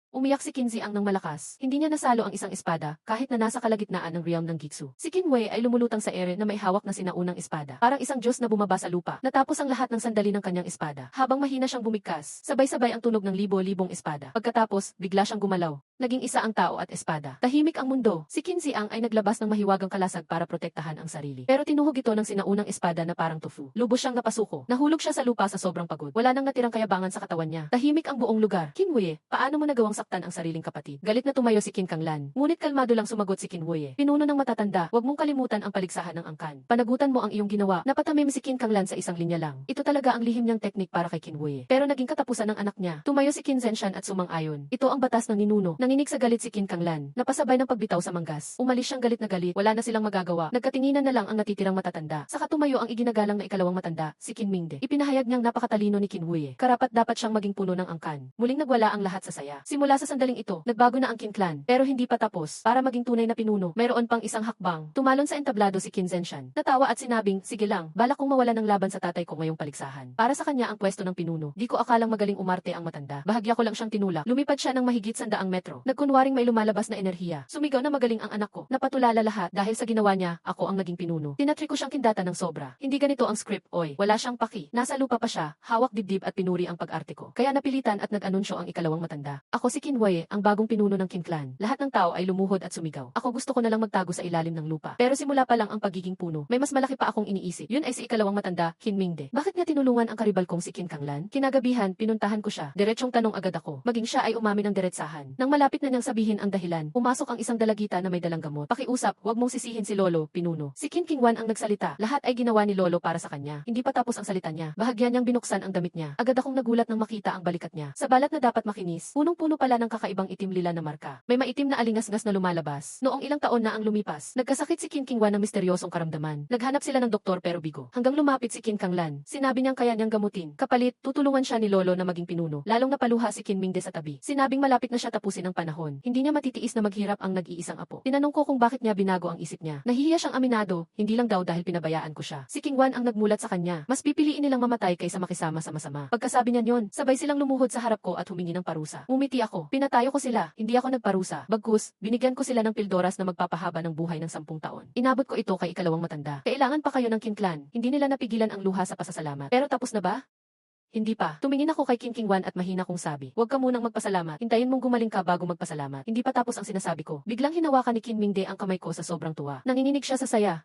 Umiyak si Kinziang ng malakas. Hindi niya nasalo ang isang espada, kahit na nasa kalagitnaan ng realm ng Gitsu. Si Kinwei ay lumulutang sa ere na may hawak na sinaunang espada. Parang isang Diyos na bumaba sa lupa. Natapos ang lahat ng sandali ng kanyang espada. Habang mahina siyang bumigkas, sabay-sabay ang tunog ng libo-libong espada. Pagkatapos, bigla siyang gumalaw. Naging isa ang tao at espada. Tahimik ang mundo. Si Kinziang ay naglabas ng mahiwagang kalasag para protektahan ang sarili. Pero tinuhog ito ng sinaunang espada na parang tofu. Lubos siyang napasuko. Nahulog siya sa lupa sa sobrang pagod. Wala nang natirang kayabangan sa katawan niya. Tahimik ang buong lugar. Kinwei, paano mo nagawang saktan ang sariling kapatid? Galit na tumayo si King Kanglan. Ngunit kalmado lang sumagot si Kinwei. Pinuno ng matatanda, huwag mong kalimutan ang paligsahan ng angkan. Panagutan mo ang iyong ginawa. Napatamim si King Kanglan sa isang linya lang. Ito talaga ang lihim niyang teknik para kay Kinwei. Pero naging katapusan ng anak niya. Tumayo si Kinzenshan at sumang-ayon. Ito ang batas ng ninuno. Nanginig sa galit si King Kanglan. Napasabay ng pagbitaw sa manggas. Umalis siyang galit na galit. Wala na silang magagawa. Nagkatinginan na lang ang natitirang matatanda. Saka tumayo ang iginagalang na ikalawang matanda, si King Mingde. Ipinahayag niyang napakatalino ni Kinwei. Karapat dapat siyang maging puno ng angkan. Muling nagwala ang lahat sa saya. Simula sa sandaling ito, nagbago na ang King Clan. Pero hindi pa tapos. Para maging tunay na pinuno, mayroon pang isang hakbang. Tumalon sa entablado si Kinzenshan. Natawa at sinabing, sige lang, balak kong mawala ng laban sa tatay ko ngayong paligsahan. Para sa kanya ang pwesto ng pinuno. Di ko akalang magaling umarte ang matanda. Bahagya ko lang siyang tinulak. Lumipad siya ng mahigit 100 metro. Nagkunwaring may lumalabas na enerhiya. Sumigaw na magaling ang anak ko. Napatulala lahat dahil sa ginawa niya, ako ang naging pinuno. Tinatry ko siyang kindata ng sobra. Hindi ganito ang script, oy. Wala siyang paki. Nasa lupa pa siya, hawak dibdib at pinuri ang pag-arte ko. Kaya napilitan at nag-anunsyo ang ikalawang matanda. Ako si Kinwei, ang bagong pinuno ng King Clan. Lahat ng tao ay lumuhod at sumigaw. Ako gusto ko na lang magtago sa ilalim ng lupa. Pero simula pa lang ang pagiging puno. May mas malaki pa akong iniisip. Yun ay si ikalawang matanda, King Mingde. Bakit niya tinulungan ang karibal kong si King Kanglan? Kinagabihan, pinuntahan ko siya. Diretsong tanong agad ako. Maging siya ay umamin ng diretsahan. Nang malapit Malapit na niyang sabihin ang dahilan. Pumasok ang isang dalagita na may dalang gamot. Pakiusap, huwag mong sisihin si Lolo, pinuno. Si Qin King-wan ang nagsalita. Lahat ay ginawa ni Lolo para sa kanya. Hindi pa tapos ang salita niya. Bahagyan niyang binuksan ang damit niya. Agad akong nagulat nang makita ang balikat niya. Sa balat na dapat makinis, punong-puno pala ng kakaibang itim lila na marka. May maitim na alingas-ngas na lumalabas. Noong ilang taon na ang lumipas, nagkasakit si Qin King-wan ng misteryosong karamdaman. Naghanap sila ng doktor pero bigo. Hanggang lumapit si Qin Kanglan. Sinabi niyang kaya niyang gamutin. Kapalit, tutulungan siya ni Lolo na maging pinuno. Lalong napaluha si Qin Mingde sa tabi. Sinabing malapit na siya tapusin ang panahon. Hindi niya matitiis na maghirap ang nag-iisang apo. Tinanong ko kung bakit niya binago ang isip niya. Nahihiya siyang aminado, hindi lang daw dahil pinabayaan ko siya. Si King-wan ang nagmulat sa kanya. Mas pipiliin nilang mamatay kaysa makisama sa masama. Pagkasabi niya yon, sabay silang lumuhod sa harap ko at humingi ng parusa. Ngumiti ako. Pinatayo ko sila. Hindi ako nagparusa. Bagkus, binigyan ko sila ng pildoras na magpapahaba ng buhay ng 10 taon. Inabot ko ito kay ikalawang matanda. Kailangan pa kayo ng Qin clan. Hindi nila napigilan ang luha sa pasasalamat. Pero tapos na ba? Hindi pa. Tumingin ako kay Qin King-wan at mahina kong sabi. Huwag ka munang magpasalamat. Hintayin mong gumaling ka bago magpasalamat. Hindi pa tapos ang sinasabi ko. Biglang hinawakan ni Qin Mingde ang kamay ko sa sobrang tuwa. Nanginginig siya sa saya.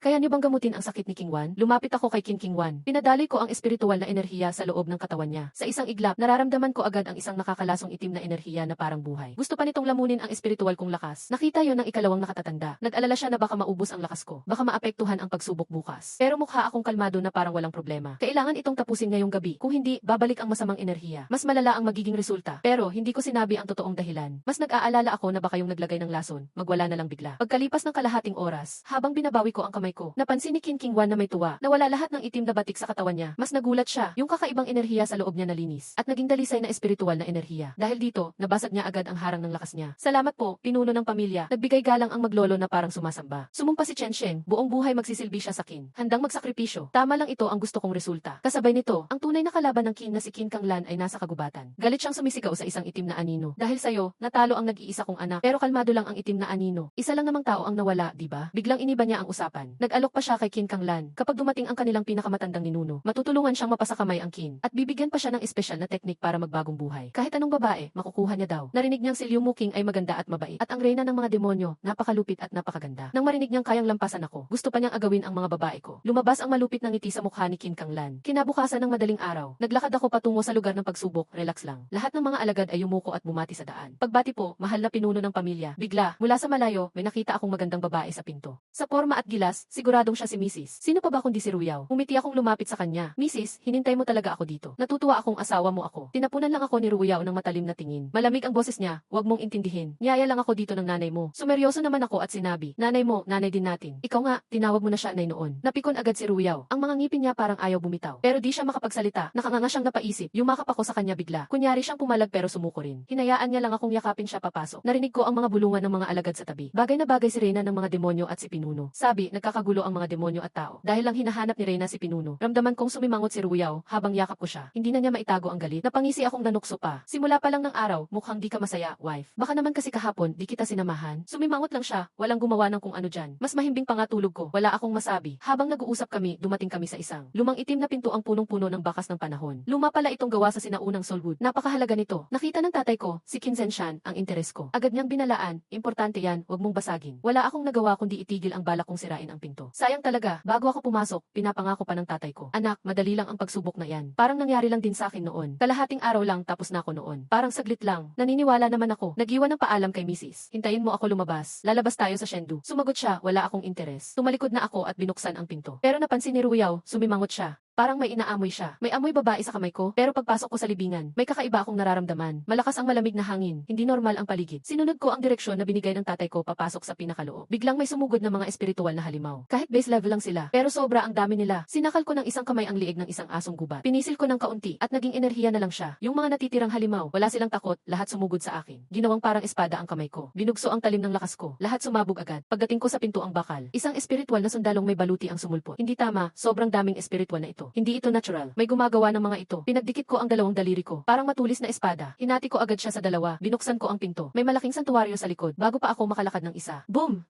Kaya niyo bang gamutin ang sakit ni King-wan? Lumapit ako kay Qin King-wan. Pinadali ko ang espiritual na enerhiya sa loob ng katawan niya. Sa isang iglap, nararamdaman ko agad ang isang nakakalasong itim na enerhiya na parang buhay. Gusto pa nitong lamunin ang espiritual kong lakas. Nakita yon ng ikalawang nakatatanda. Nag-alala siya na baka maubos ang lakas ko. Baka maapektuhan ang pagsubok bukas. Pero mukha akong kalmado na parang walang problema. Kailangan itong tapusin ngayong gabi. Kung hindi, babalik ang masamang enerhiya. Mas malala ang magiging resulta. Pero hindi ko sinabi ang totoong dahilan. Mas nag-aalala ako na baka yung naglagay ng lason, magwala na lang bigla. Pagkalipas ng kalahating oras, habang binabawi ko ang kamay ko, napansin ni Qin King-wan na may tuwa. Nawala lahat ng itim na batik sa katawan niya. Mas nagulat siya. Yung kakaibang enerhiya sa loob niya nalinis. At naging dalisay na espiritual na enerhiya. Dahil dito, nabasag niya agad ang harang ng lakas niya. Salamat po, pinuno ng pamilya. Nagbigay galang ang maglolo na parang sumasamba. Sumumpa si Chen Sheng. Buong buhay magsisilbi siya sa Qin. Handang magsakripisyo. Tama lang ito ang gusto kong resulta. Kasabay nito, ang tunay na kalaban ng Qin na si Qin Kanglan ay nasa kagubatan. Galit siyang sumisigaw sa isang itim na anino. Dahil sa'yo, natalo ang nag-iisa kong anak. Pero kalmado lang ang itim na anino. Isa lang namang tao ang nawala, di ba? Biglang iniba niya ang usapan. Nag-alok pa siya kay Qin Kanglan. Kapag dumating ang kanilang pinakamatandang ninuno, matutulungan siyang mapasakamay ang Qin. At bibigyan pa siya ng espesyal na teknik para magbagong buhay. Kahit anong babae, makukuha niya daw. Narinig niyang si Liu Muking ay maganda at mabait. At ang reyna ng mga demonyo, napakalupit at napakaganda. Nang marinig niyang kayang lampasan ako, gusto pa niyang agawin ang mga babae ko. Lumabas ang malupit na ngiti sa mukha ni Qin Kanglan. Kinabukasan ng madaling araw, naglakad ako patungo sa lugar ng pagsubok, relax lang. Lahat ng mga alagad ay yumuko at bumati sa daan. Pagbati po, mahal na pinuno ng pamilya. Bigla, mula sa malayo, may nakita akong magandang babae sa pinto. Sa forma at gilas, siguradong siya si Mrs. Sino pa ba kundi si Ruyaw? Umiti akong lumapit sa kanya. Mrs., hinintay mo talaga ako dito. Natutuwa akong asawa mo ako. Tinapunan lang ako ni Ruyaw ng matalim na tingin. Malamig ang boses niya, huwag mong intindihin. Niyaya lang ako dito ng nanay mo. Sumeryoso naman ako at sinabi, nanay mo, nanay din natin. Ikaw nga, tinawag mo na siya nay noon. Napikon agad si Ruyaw. Ang mga ngipin niya parang ayaw bumitaw. Pero di siya makapagsalita. Nakanganga siyang napaisip. Yumakap ako sa kanya bigla. Kunyari siyang pumalag pero sumuko rin. Hinayaan niya lang akong yakapin siya papasok. Narinig ko ang mga bulungan ng mga alagad sa tabi. Bagay na bagay si Reyna ng mga demonyo at si Pinuno. Sabi, nagkakagulo ang mga demonyo at tao. Dahil lang hinahanap ni Reyna si Pinuno. Ramdaman kong sumimangot si Ruyaw habang yakap ko siya. Hindi na niya maitago ang galit. Napangisi akong nanukso pa. Simula pa lang ng araw, mukhang di ka masaya, wife. Baka naman kasi kahapon, di kita sinamahan. Sumimangot lang siya, walang gumawa ng kung ano dyan. Mas mahimbing pa nga tulog ko. Wala akong masabi. Habang nag-uusap kami, dumating kami sa isang lumang itim na pinto ang punong-puno ng bakas ng panahon. Luma pala itong gawa sa sinaunang Solwood. Napakahalaga nito. Nakita ng tatay ko, si Qin Zenshan, ang interes ko. Agad niyang binalaan, importante yan, wag mong basagin. Wala akong nagawa kundi itigil ang balak kong sirain ang pinto. Sayang talaga, bago ako pumasok, pinapangako pa ng tatay ko. Anak, madali lang ang pagsubok na yan. Parang nangyari lang din sa akin noon. Kalahating araw lang tapos na ako noon. Parang saglit lang. Naniniwala naman ako. Nag-iwan ng paalam kay Mrs. Hintayin mo ako lumabas. Lalabas tayo sa Chengdu. Sumagot siya, wala akong interes. Tumalikod na ako at binuksan ang pinto. Pero napansin ni Ruyaw, sumimangot siya. Parang may inaamoy siya. May amoy babae sa kamay ko, pero pagpasok ko sa libingan, may kakaiba akong nararamdaman. Malakas ang malamig na hangin, hindi normal ang paligid. Sinunod ko ang direksyon na binigay ng tatay ko papasok sa pinakaloob. Biglang may sumugod na mga espiritual na halimaw. Kahit base level lang sila, pero sobra ang dami nila. Sinakal ko ng isang kamay ang liig ng isang asong gubat. Pinisil ko ng kaunti at naging enerhiya na lang siya. Yung mga natitirang halimaw, wala silang takot, lahat sumugod sa akin. Ginawang parang espada ang kamay ko. Binugso ang talim ng lakas ko. Lahat sumabog agad. Pagdating ko sa pinto ang bakal, isang espiritual na sundalong may baluti ang sumulpot. Hindi tama, sobrang daming espiritual na ito. Hindi ito natural. May gumagawa ng mga ito. Pinagdikit ko ang dalawang daliri ko. Parang matulis na espada. Hinati ko agad siya sa dalawa. Binuksan ko ang pinto. May malaking santuwaryo sa likod. Bago pa ako makalakad ng isa. Boom!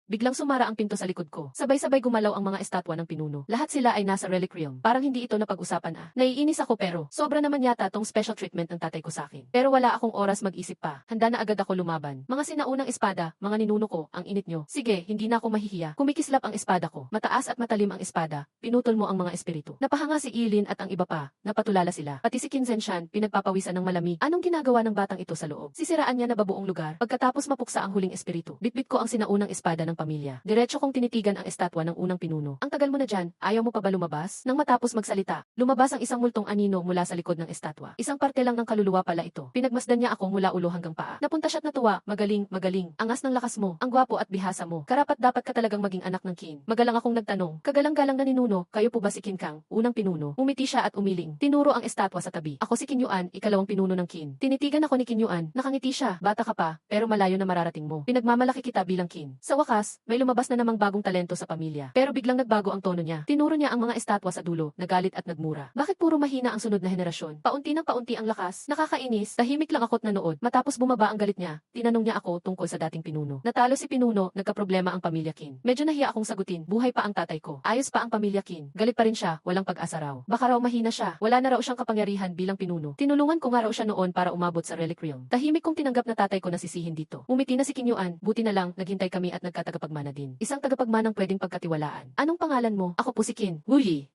Biglang sumara ang pinto sa likod ko. Sabay-sabay gumalaw ang mga estatwa ng pinuno. Lahat sila ay nasa relic realm. Parang hindi ito napag-usapan Naiinis ako pero sobra naman yata tong special treatment ng tatay ko sa akin. Pero wala akong oras mag-isip pa. Handa na agad ako lumaban. Mga sinaunang espada, mga ninuno ko, ang init nyo. Sige, hindi na ako mahihiya. Kumikislap ang espada ko. Mataas at matalim ang espada. Pinutol mo ang mga espiritu. Napahanga si Ilin at ang iba pa. Napatulala sila. Pati si Kinzenshan, pinagpapawisan ng malamig. Anong ginagawa ng batang ito sa loob? Sisiraan niya na babuong lugar. Pagkatapos mapuksa ang huling espiritu. Bitbit ko ang sinaunang espada ng pamilya. Diretso kong tinitigan ang estatwa ng unang pinuno. Ang tagal mo na dyan, ayaw mo pa ba lumabas? Nang matapos magsalita, lumabas ang isang multong anino mula sa likod ng estatwa. Isang parte lang ng kaluluwa pala ito. Pinagmasdan niya ako mula ulo hanggang paa. Napunta siya't natuwa, magaling, magaling. Angas ng lakas mo, ang gwapo at bihasa mo. Karapat dapat ka talagang maging anak ng Qin. Magalang akong nagtanong, kagalang-galang na ninuno, kayo po ba si Qin Kang, unang pinuno? Umiti siya at umiling. Tinuro ang estatwa sa tabi. Ako si Qin Yuan, ikalawang pinuno ng Qin. Tinitigan ako ni Qin Yuan, nakangiti siya. Bata ka pa, pero malayo na mararating mo. Pinagmamalaki kita bilang Qin. Sa wakas, may lumabas na namang bagong talento sa pamilya. Pero biglang nagbago ang tono niya. Tinuro niya ang mga estatwa sa dulo, nagalit at nagmura. Bakit puro mahina ang sunod na henerasyon? Paunti ng paunti ang lakas. Nakakainis, tahimik lang ako't nanood. Matapos bumaba ang galit niya, tinanong niya ako tungkol sa dating pinuno. Natalo si pinuno, nagkaproblema ang pamilya Qin. Medyo nahiya akong sagutin, buhay pa ang tatay ko. Ayos pa ang pamilya Qin. Galit pa rin siya, walang pag-asa raw. Baka raw mahina siya, wala na raw siyang kapangyarihan bilang pinuno. Tinulungan ko nga raw siya noon para umabot sa relic realm. Tahimik kong tinanggap na tatay ko nasisihin dito. Umiti na si Qin Yuan, buti na lang, naghintay kami at nagkatagapagmana din. Isang tagapagmanang pwedeng pagkatiwalaan. Anong pangalan mo? Ako po si Qin Wu Yi.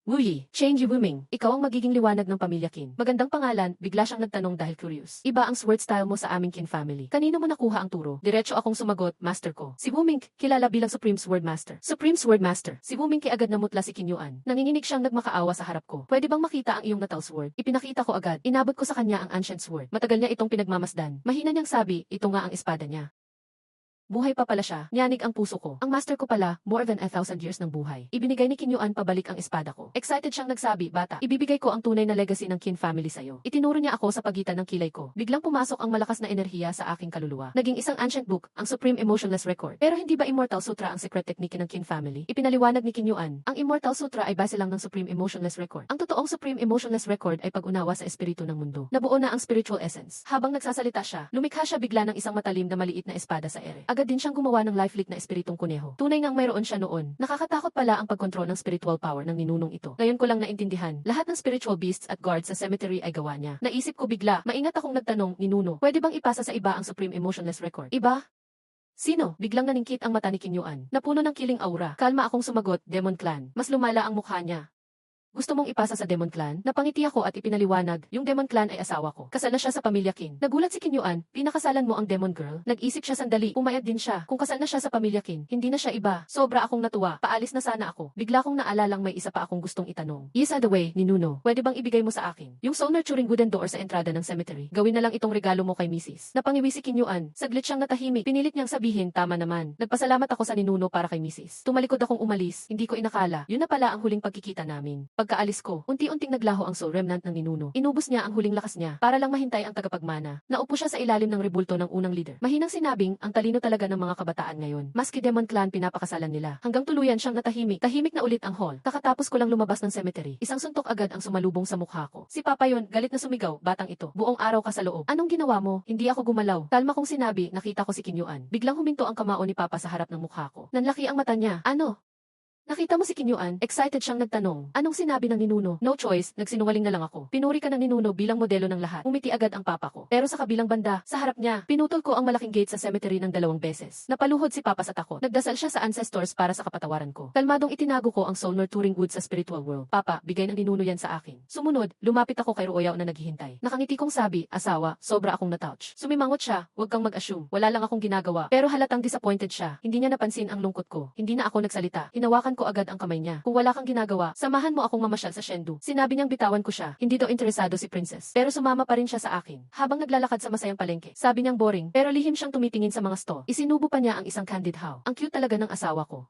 Wu Yi, Cheng Yi Wuming, ikaw ang magiging liwanag ng pamilya Qin. Magandang pangalan, bigla siyang nagtanong dahil curious. Iba ang sword style mo sa aming Qin family. Kanino mo nakuha ang turo? Diretso akong sumagot, master ko. Si Wuming, kilala bilang Supreme Sword Master. Supreme Sword Master. Si Wuming agad namutla si Qin Yuan. Nanginginig siyang nagmakaawa sa harap ko. Pwede bang makita ang iyong natal sword? Ipinakita ko agad. Inabot ko sa kanya ang ancient sword. Matagal niya itong pinagmamasdan. Mahina niyang sabi, ito nga ang espada niya. Buhay pa pala siya, nyanig ang puso ko. Ang master ko pala, more than 1,000 years ng buhay. Ibinigay ni Qin Yuan pabalik ang espada ko. Excited siyang nagsabi, bata, ibibigay ko ang tunay na legacy ng Qin family sa'yo. Itinuro niya ako sa pagitan ng kilay ko. Biglang pumasok ang malakas na enerhiya sa aking kaluluwa. Naging isang ancient book, ang Supreme Emotionless Record. Pero hindi ba Immortal Sutra ang secret technique ng Qin family? Ipinaliwanag ni Qin Yuan, ang Immortal Sutra ay base lang ng Supreme Emotionless Record. Ang totoong Supreme Emotionless Record ay pag-unawa sa espiritu ng mundo. Nabuo na ang spiritual essence. Habang nagsasalita siya, lumikha siya bigla ng isang matalim na maliit na espada sa ere. Agad din siyang gumawa ng lifelink na espiritong kuneho. Tunay ngang mayroon siya noon. Nakakatakot pala ang pagkontrol ng spiritual power ng ninunong ito. Ngayon ko lang naintindihan, lahat ng spiritual beasts at guards sa cemetery ay gawa niya. Naisip ko bigla, maingat akong nagtanong, ninuno, pwede bang ipasa sa iba ang Supreme Emotionless Record? Iba? Sino? Biglang naningkit ang mata ni Qin Yuan. Napuno ng kiling aura. Kalma akong sumagot, Demon Clan. Mas lumala ang mukha niya. Gusto mong ipasa sa Demon Clan? Napangiti ako at ipinaliwanag, yung Demon Clan ay asawa ko. Kasal na siya sa pamilya Qin. Nagulat si Qin Yuan, pinakasalan mo ang Demon Girl? Nag-isip siya sandali, pumayag din siya. Kung kasal na siya sa pamilya Qin, hindi na siya iba. Sobra akong natuwa, paalis na sana ako. Bigla kong naalalang may isa pa akong gustong itanong. Yes, the way, ninuno. Pwede bang ibigay mo sa akin? Yung soul nurturing wooden door sa entrada ng cemetery. Gawin na lang itong regalo mo kay Mrs. Napangiwi si Qin Yuan. Saglit siyang natahimik. Pinilit niyang sabihin, tama naman. Nagpasalamat ako sa ninuno para kay Mrs. Tumalikod akong umalis. Hindi ko inakala. Yun na pala ang huling pagkikita namin. Pagkaalis ko, unti-unting naglaho ang soul remnant ng ninuno. Inubos niya ang huling lakas niya para lang mahintay ang tagapagmana. Naupo siya sa ilalim ng rebulto ng unang leader. Mahinang sinabing, ang talino talaga ng mga kabataan ngayon. Maski Demon Clan pinapakasalan nila. Hanggang tuluyan siyang natahimik. Tahimik na ulit ang hall. Kakatapos ko lang lumabas ng cemetery. Isang suntok agad ang sumalubong sa mukha ko. Si Papa yon, galit na sumigaw, batang ito. Buong araw ka sa loob. Anong ginawa mo? Hindi ako gumalaw. Kalma kong sinabi, nakita ko si Qin Yuan. Biglang huminto ang kamao ni Papa sa harap ng mukha ko. Nanlaki ang mata niya. Ano? Nakita mo si Qin Yuan? Excited siyang nagtanong. Anong sinabi ng ninuno? No choice, nagsinungaling na lang ako. Pinuri ka ng ninuno bilang modelo ng lahat. Umiti agad ang papa ko. Pero sa kabilang banda, sa harap niya, pinutol ko ang malaking gate sa cemetery ng 2 beses. Napaluhod si papa sa takot. Nagdasal siya sa ancestors para sa kapatawaran ko. Kalmadong itinago ko ang soul nurturing wood sa spiritual world. Papa, bigay ng ninuno yan sa akin. Sumunod, lumapit ako kay Ruoyaw na naghihintay. Nakangiti kong sabi, asawa, sobra akong natouch. Sumimangot siya, huwag kang mag-assume. Wala lang akong ginagawa. Pero halatang disappointed siya. Hindi niya napansin ang lungkot ko. Hindi na ako nagsalita. Hinawakan ko agad ang kamay niya. Kung wala kang ginagawa, samahan mo akong mamasyal sa Chengdu. Sinabi niyang bitawan ko siya. Hindi daw interesado si Princess. Pero sumama pa rin siya sa akin. Habang naglalakad sa masayang palengke, sabi niyang boring, pero lihim siyang tumitingin sa mga stall. Isinubo pa niya ang isang candid how. Ang cute talaga ng asawa ko.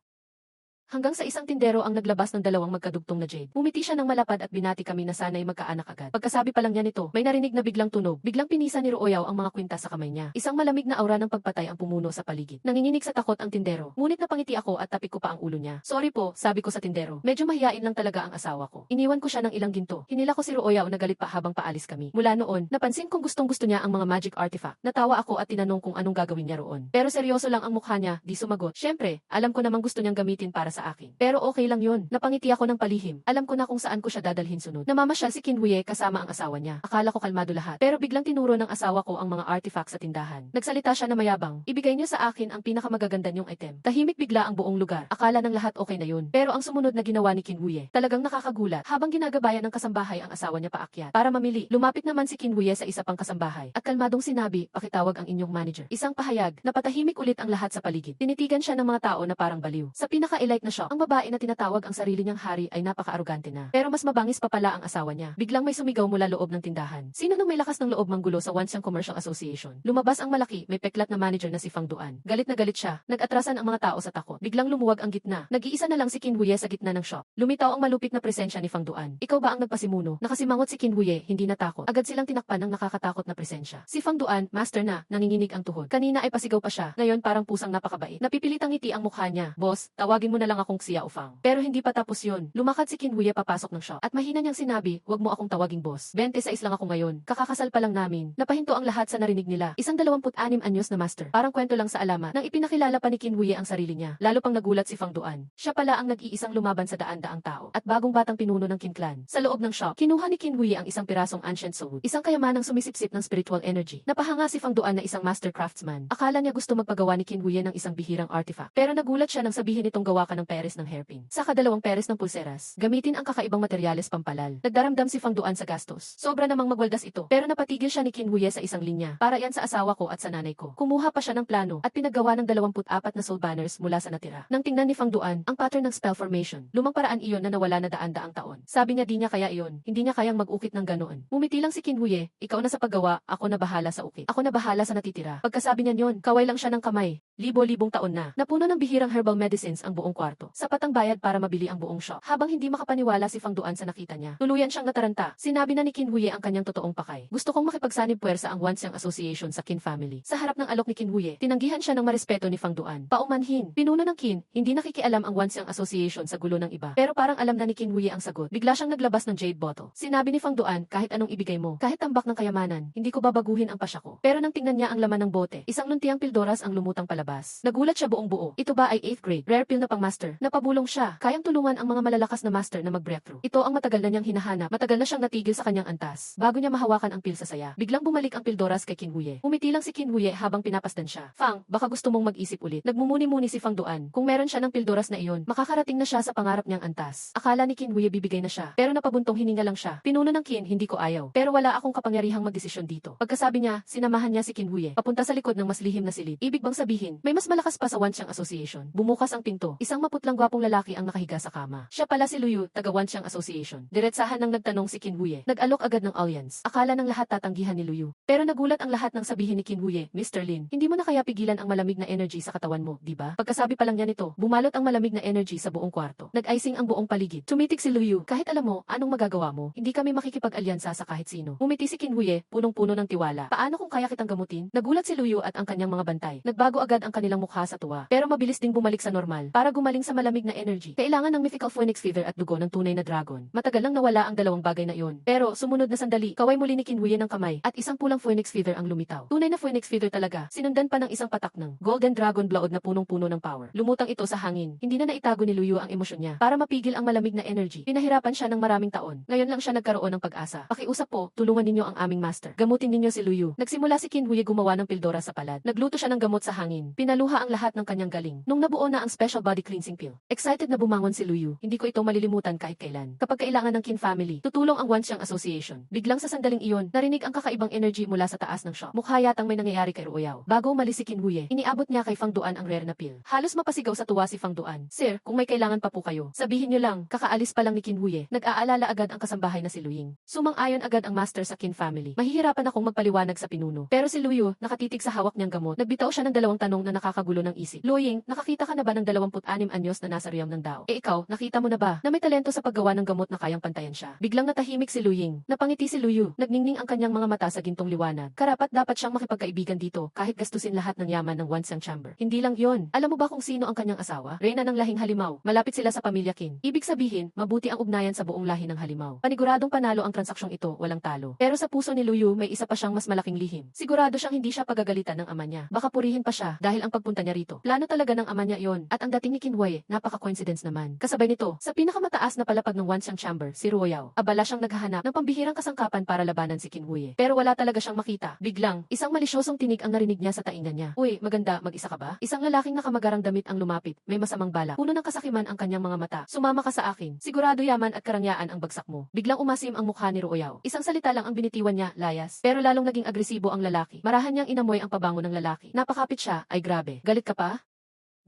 Hanggang sa isang tindero ang naglabas ng dalawang magkadugtong na jade. Umiti siya ng malapad at binati kami na sana'y magkaanak agad. Pagkasabi pa lang niya nito, may narinig na biglang tunog. Biglang pinisa ni Ruoyaw ang mga kwintas sa kamay niya. Isang malamig na aura ng pagpatay ang pumuno sa paligid. Nanginginig sa takot ang tindero. Ngunit napangiti ako at tapik ko pa ang ulo niya. Sorry po, sabi ko sa tindero. Medyo mahiyain lang talaga ang asawa ko. Iniwan ko siya ng ilang ginto. Hinila ko si Ruoyaw na galit pa habang paalis kami. Mula noon, napansin kong gustong-gusto niya ang mga magic artifact. Natawa ako at tinanong kung anong gagawin niya roon. Pero seryoso lang ang mukha niya, di sumagot. Syempre, alam ko namang gusto niyang gamitin para sa akin. Pero okay lang yun. Napangiti ako ng palihim. Alam ko na kung saan ko siya dadalhin sunod. Namamasyal si Kinwye kasama ang asawa niya. Akala ko kalmado lahat. Pero biglang tinuro ng asawa ko ang mga artifact sa tindahan. Nagsalita siya na mayabang. Ibigay niyo sa akin ang pinakamagaganda niyong item. Tahimik bigla ang buong lugar. Akala ng lahat okay na yun. Pero ang sumunod na ginawa ni Kinwye, talagang nakakagulat. Habang ginagabayan ng kasambahay ang asawa niya paakyat. Para mamili, lumapit naman si Kinwye sa isa pang kasambahay. At kalmadong sinabi, pakitawag ang inyong manager. Isang pahayag, napatahimik ulit ang lahat sa paligid. Tinitigan siya ng mga tao na parang baliw. Sa pinaka-elite na shock, ang babae na tinatawag ang sarili niyang hari ay napaka-arugante na. Pero mas mabangis pa pala ang asawa niya. Biglang may sumigaw mula loob ng tindahan. Sino nang may lakas ng loob manggulo sa Wanxiang Commercial Association? Lumabas ang malaki, may peklat na manager na si Fang Duan. Galit na galit siya. Nag-atrasan ang mga tao sa takot. Biglang lumuwag ang gitna. Nag-iisa na lang si Kinwye sa gitna ng shop. Lumitaw ang malupit na presensya ni Fang Duan. Ikaw ba ang nagpasimuno? Nakasimangot si Kinwye, hindi natakot. Agad silang tinakpan ng nakakatakot na presensya. Si Fang Duan, master na, nanginginig ang tuhod. Kanina ay pasigaw pa siya. Ngayon parang pusang napakabait. Napipilitang ngiti ang mukha niya. Boss, tawagin mo na lang akong Xia Ufang. Pero hindi pa tapos yun. Lumakad si Kinwye papasok ng shop. At mahina niyang sinabi, wag mo akong tawaging boss. 26 lang ako ngayon. Kakakasal pa lang namin. Napahinto ang lahat sa narinig nila. Isang 26 anyos na master. Parang kwento lang sa alamat. Nang ipinakilala pa ni Kinwye ang sarili niya. Lalo pang nagulat si Fang Duan. Siya pala ang nag-iisang lumaban sa daan-daang tao. At bagong batang pinuno ng Qin Clan. Sa loob ng shop, kinuha ni Kinwye ang isang pirasong ancient soul. Isang kayamanang sumisipsip ng spiritual energy. Napahanga si Fang Duan na isang master craftsman. Akala niya gusto magpagawa ni Kinwye ng isang bihirang artifact. Pero nagulat siya nang sabihin nitong gawa ka ng peres ng hairpin. Saka 2 peres ng pulseras. Gamitin ang kakaibang materyales pampalal. Nagdaramdam si Fang Duan sa gastos. Sobra namang magwaldas ito. Pero napatigil siya ni Kinwye sa isang linya. Para yan sa asawa ko at sa nanay ko. Kumuha pa siya ng plano at pinaggawa ng 24 na soul banners mula sa natira. Nang tingnan ni Fang Duan ang pattern ng spell formation. Lumang paraan iyon na nawala na daan-daang taon. Sabi niya di niya kaya iyon. Hindi niya kayang mag-ukit ng ganoon. Mumiti lang si Kinwye. Ikaw na sa paggawa, ako na bahala sa ukit. Ako na bahala sa natitira. Pagkasabi niya yon, kaway lang siya ng kamay. Libo-libong taon na. Napuno ng bihirang herbal medicines ang buong kwarto. Sapat ang bayad para mabili ang buong shop. Habang hindi makapaniwala si Fang Duan sa nakita niya, tuluyan siyang nataranta. Sinabi na ni Kinwye ang kanyang totoong pakay. Gusto kong makipagsanib puwersa ang Wanxiang Association sa Qin family. Sa harap ng alok ni Kinwye, tinanggihan siya ng marespeto ni Fang Duan. Paumanhin. Pinuno ng Qin, hindi nakikialam ang Wanxiang Association sa gulo ng iba. Pero parang alam na ni Kinwye ang sagot. Bigla siyang naglabas ng jade bottle. Sinabi ni Fang Duan, kahit anong ibigay mo, kahit tambak ng kayamanan, hindi ko babaguhin ang pasya ko. Pero nang tingnan niya ang laman ng bote, isang luntiang pildoras ang lumutang palabas. Nagulat siya buong buo. Ito ba ay 8th grade? Rare pill na pang master. Napabulong siya. Kayang tulungan ang mga malalakas na master na mag-breakthrough. Ito ang matagal na niyang hinahanap. Matagal na siyang natigil sa kanyang antas. Bago niya mahawakan ang pill sa saya, biglang bumalik ang pildoras kay Kinwye. Umiti lang si Kinwye habang pinapasdan siya. Fang, baka gusto mong mag-isip ulit. Nagmumuni-muni si Fang Duan. Kung meron siya ng pildoras na iyon, makakarating na siya sa pangarap niyang antas. Akala ni Kinwye bibigay na siya, pero napabuntong hininga lang siya. Pinuno ng Qin, hindi ko ayaw. Pero wala akong kapangyarihang magdesisyon dito. Pagkasabi niya, sinamahan niya si Kinwye papunta sa likod ng mas lihim na silid. Ibig bang sabihin, may mas malakas pa sa Wanxiang Association. Bumukas ang pinto. Isang maputlang gwapong lalaki ang nakahiga sa kama. Siya pala si Luyu, taga Wanxiang Association. Diretsahan nang nagtanong si Kinwye. Nag-alok agad ng audience. Akala ng lahat tatanggihan ni Luyu. Pero nagulat ang lahat nang sabihin ni Kinwye, Mr. Lin, hindi mo na kaya pigilan ang malamig na energy sa katawan mo, di ba? Pagkasabi pa lang niya nito, bumalot ang malamig na energy sa buong kwarto. Nag-icing ang buong paligid. Tumitik si Luyu. Kahit alam mo, anong magagawa mo, hindi kami makikipag-alyansa sa kahit sino. Umiti si Kinwye, punong-puno ng tiwala. Paano kung kaya kitang gamutin? Nagulat si Luyu at ang kanyang mga bantay. Nagbago agad ang kanilang mukha sa tuwa. Pero mabilis ding bumalik sa normal. Para gumaling sa malamig na energy, kailangan ng mythical phoenix feather at dugo ng tunay na dragon. Matagal nang nawala ang dalawang bagay na iyon. Pero sumunod na sandali, kaway muli ni Kinwye ng kamay at isang pulang phoenix feather ang lumitaw. Tunay na phoenix feather talaga. Sinundan pa ng isang patak ng golden dragon blood na punong-puno ng power. Lumutang ito sa hangin. Hindi na naitago ni Luyu ang emosyon niya. Para mapigil ang malamig na energy, pinahirapan siya ng maraming taon. Ngayon lang siya nagkaroon ng pag-asa. Pakiusap po, tulungan ninyo ang aming master. Gamutin ninyo si Luyu. Nagsimula si Kinwye gumawa ng pildora sa palad. Nagluto siya ng gamot sa hangin. Pinaluha ang lahat ng kanyang galing. Nung nabuo na ang special body cleansing pill, excited na bumangon si Luyu. Hindi ko ito malilimutan kahit kailan. Kapag kailangan ng Qin family, tutulong ang Wanxiang Association. Biglang sa sandaling iyon, narinig ang kakaibang energy mula sa taas ng shop. Mukha yatang may nangyayari kay Ruoyaw. Bago umalis si Kinwye, iniabot niya kay Fang Duan ang rare na pill. Halos mapasigaw sa tuwa si Fang Duan. Sir, kung may kailangan pa po kayo, sabihin niyo lang. Kakaalis pa lang ni Kinwye. Nag-aalala agad ang kasambahay na si Luying. Sumang-ayon agad ang master sa Qin family. Mahihirapan akong magpaliwanag sa pinuno. Pero si Luyu, nakatitig sa hawak niyang gamot. Nagbitaw siya ng 2 tanong na nakakagulo ng isip. Luying, nakakita ka na ba ng 26 anyos na nasa realm ng Dao. Ikaw, nakita mo na ba na may talento sa paggawa ng gamot na kayang pantayan siya? Biglang natahimik si Lu Ying. Napangiti si Lu Yu. Nagningning ang kanyang mga mata sa gintong liwanag. Karapat dapat siyang makipagkaibigan dito kahit gastusin lahat ng yaman ng Wanxiang Chamber. Hindi lang yon. Alam mo ba kung sino ang kanyang asawa? Reyna ng lahing halimaw. Malapit sila sa pamilya Qin. Ibig sabihin, mabuti ang ugnayan sa buong lahi ng halimaw. Paniguradong panalo ang transaksyong ito, walang talo. Pero sa puso ni Lu Yu may isa pa siyang mas malaking lihim. Sigurado siyang hindi siya pagagalitan ng ama niya. Baka purihin pa siya dahil ang pagpunta niya rito. Plano talaga ng ama niya yon. At ang dating ni Qin Wei, napaka-coincidence naman. Kasabay nito, sa pinakamataas na palapag ng Wanxiang Chamber, si Ruo Yao. Abala siyang naghahanap ng pambihirang kasangkapan para labanan si Qin Wei. Pero wala talaga siyang makita. Biglang, isang malisyosong tinig ang narinig niya sa taingan niya. Uy, maganda, mag-isa ka ba? Isang lalaking nakamagarang damit ang lumapit. May masamang balak. Puno ng kasakiman ang kanyang mga mata. Sumama ka sa akin. Sigurado yaman at karangyaan ang bagsak mo. Biglang umasim ang mukha ni Ruo Yao. Isang salita lang ang binitiwan niya, layas. Pero lalong naging agresibo ang lalaki. Marahan niyang inamoy ang pabango ng lalaki. Napakapit siya, ay grabe. Galit ka pa?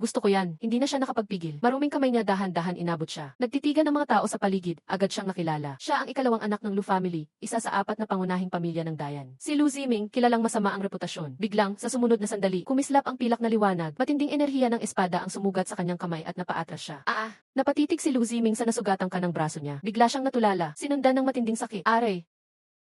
Gusto ko yan. Hindi na siya nakapagpigil. Maruming kamay niya dahan-dahan inabot siya. Nagtitigan ng mga tao sa paligid. Agad siyang nakilala. Siya ang ikalawang anak ng Lu family, isa sa 4 na pangunahing pamilya ng Dayan. Si Lu Ziming, kilalang masama ang reputasyon. Biglang, sa sumunod na sandali, kumislap ang pilak na liwanag. Matinding enerhiya ng espada ang sumugat sa kanyang kamay at napaatras siya. Napatitig si Lu Ziming sa nasugatan kanang braso niya. Bigla siyang natulala. Sinundan ng matinding sakit. Aray!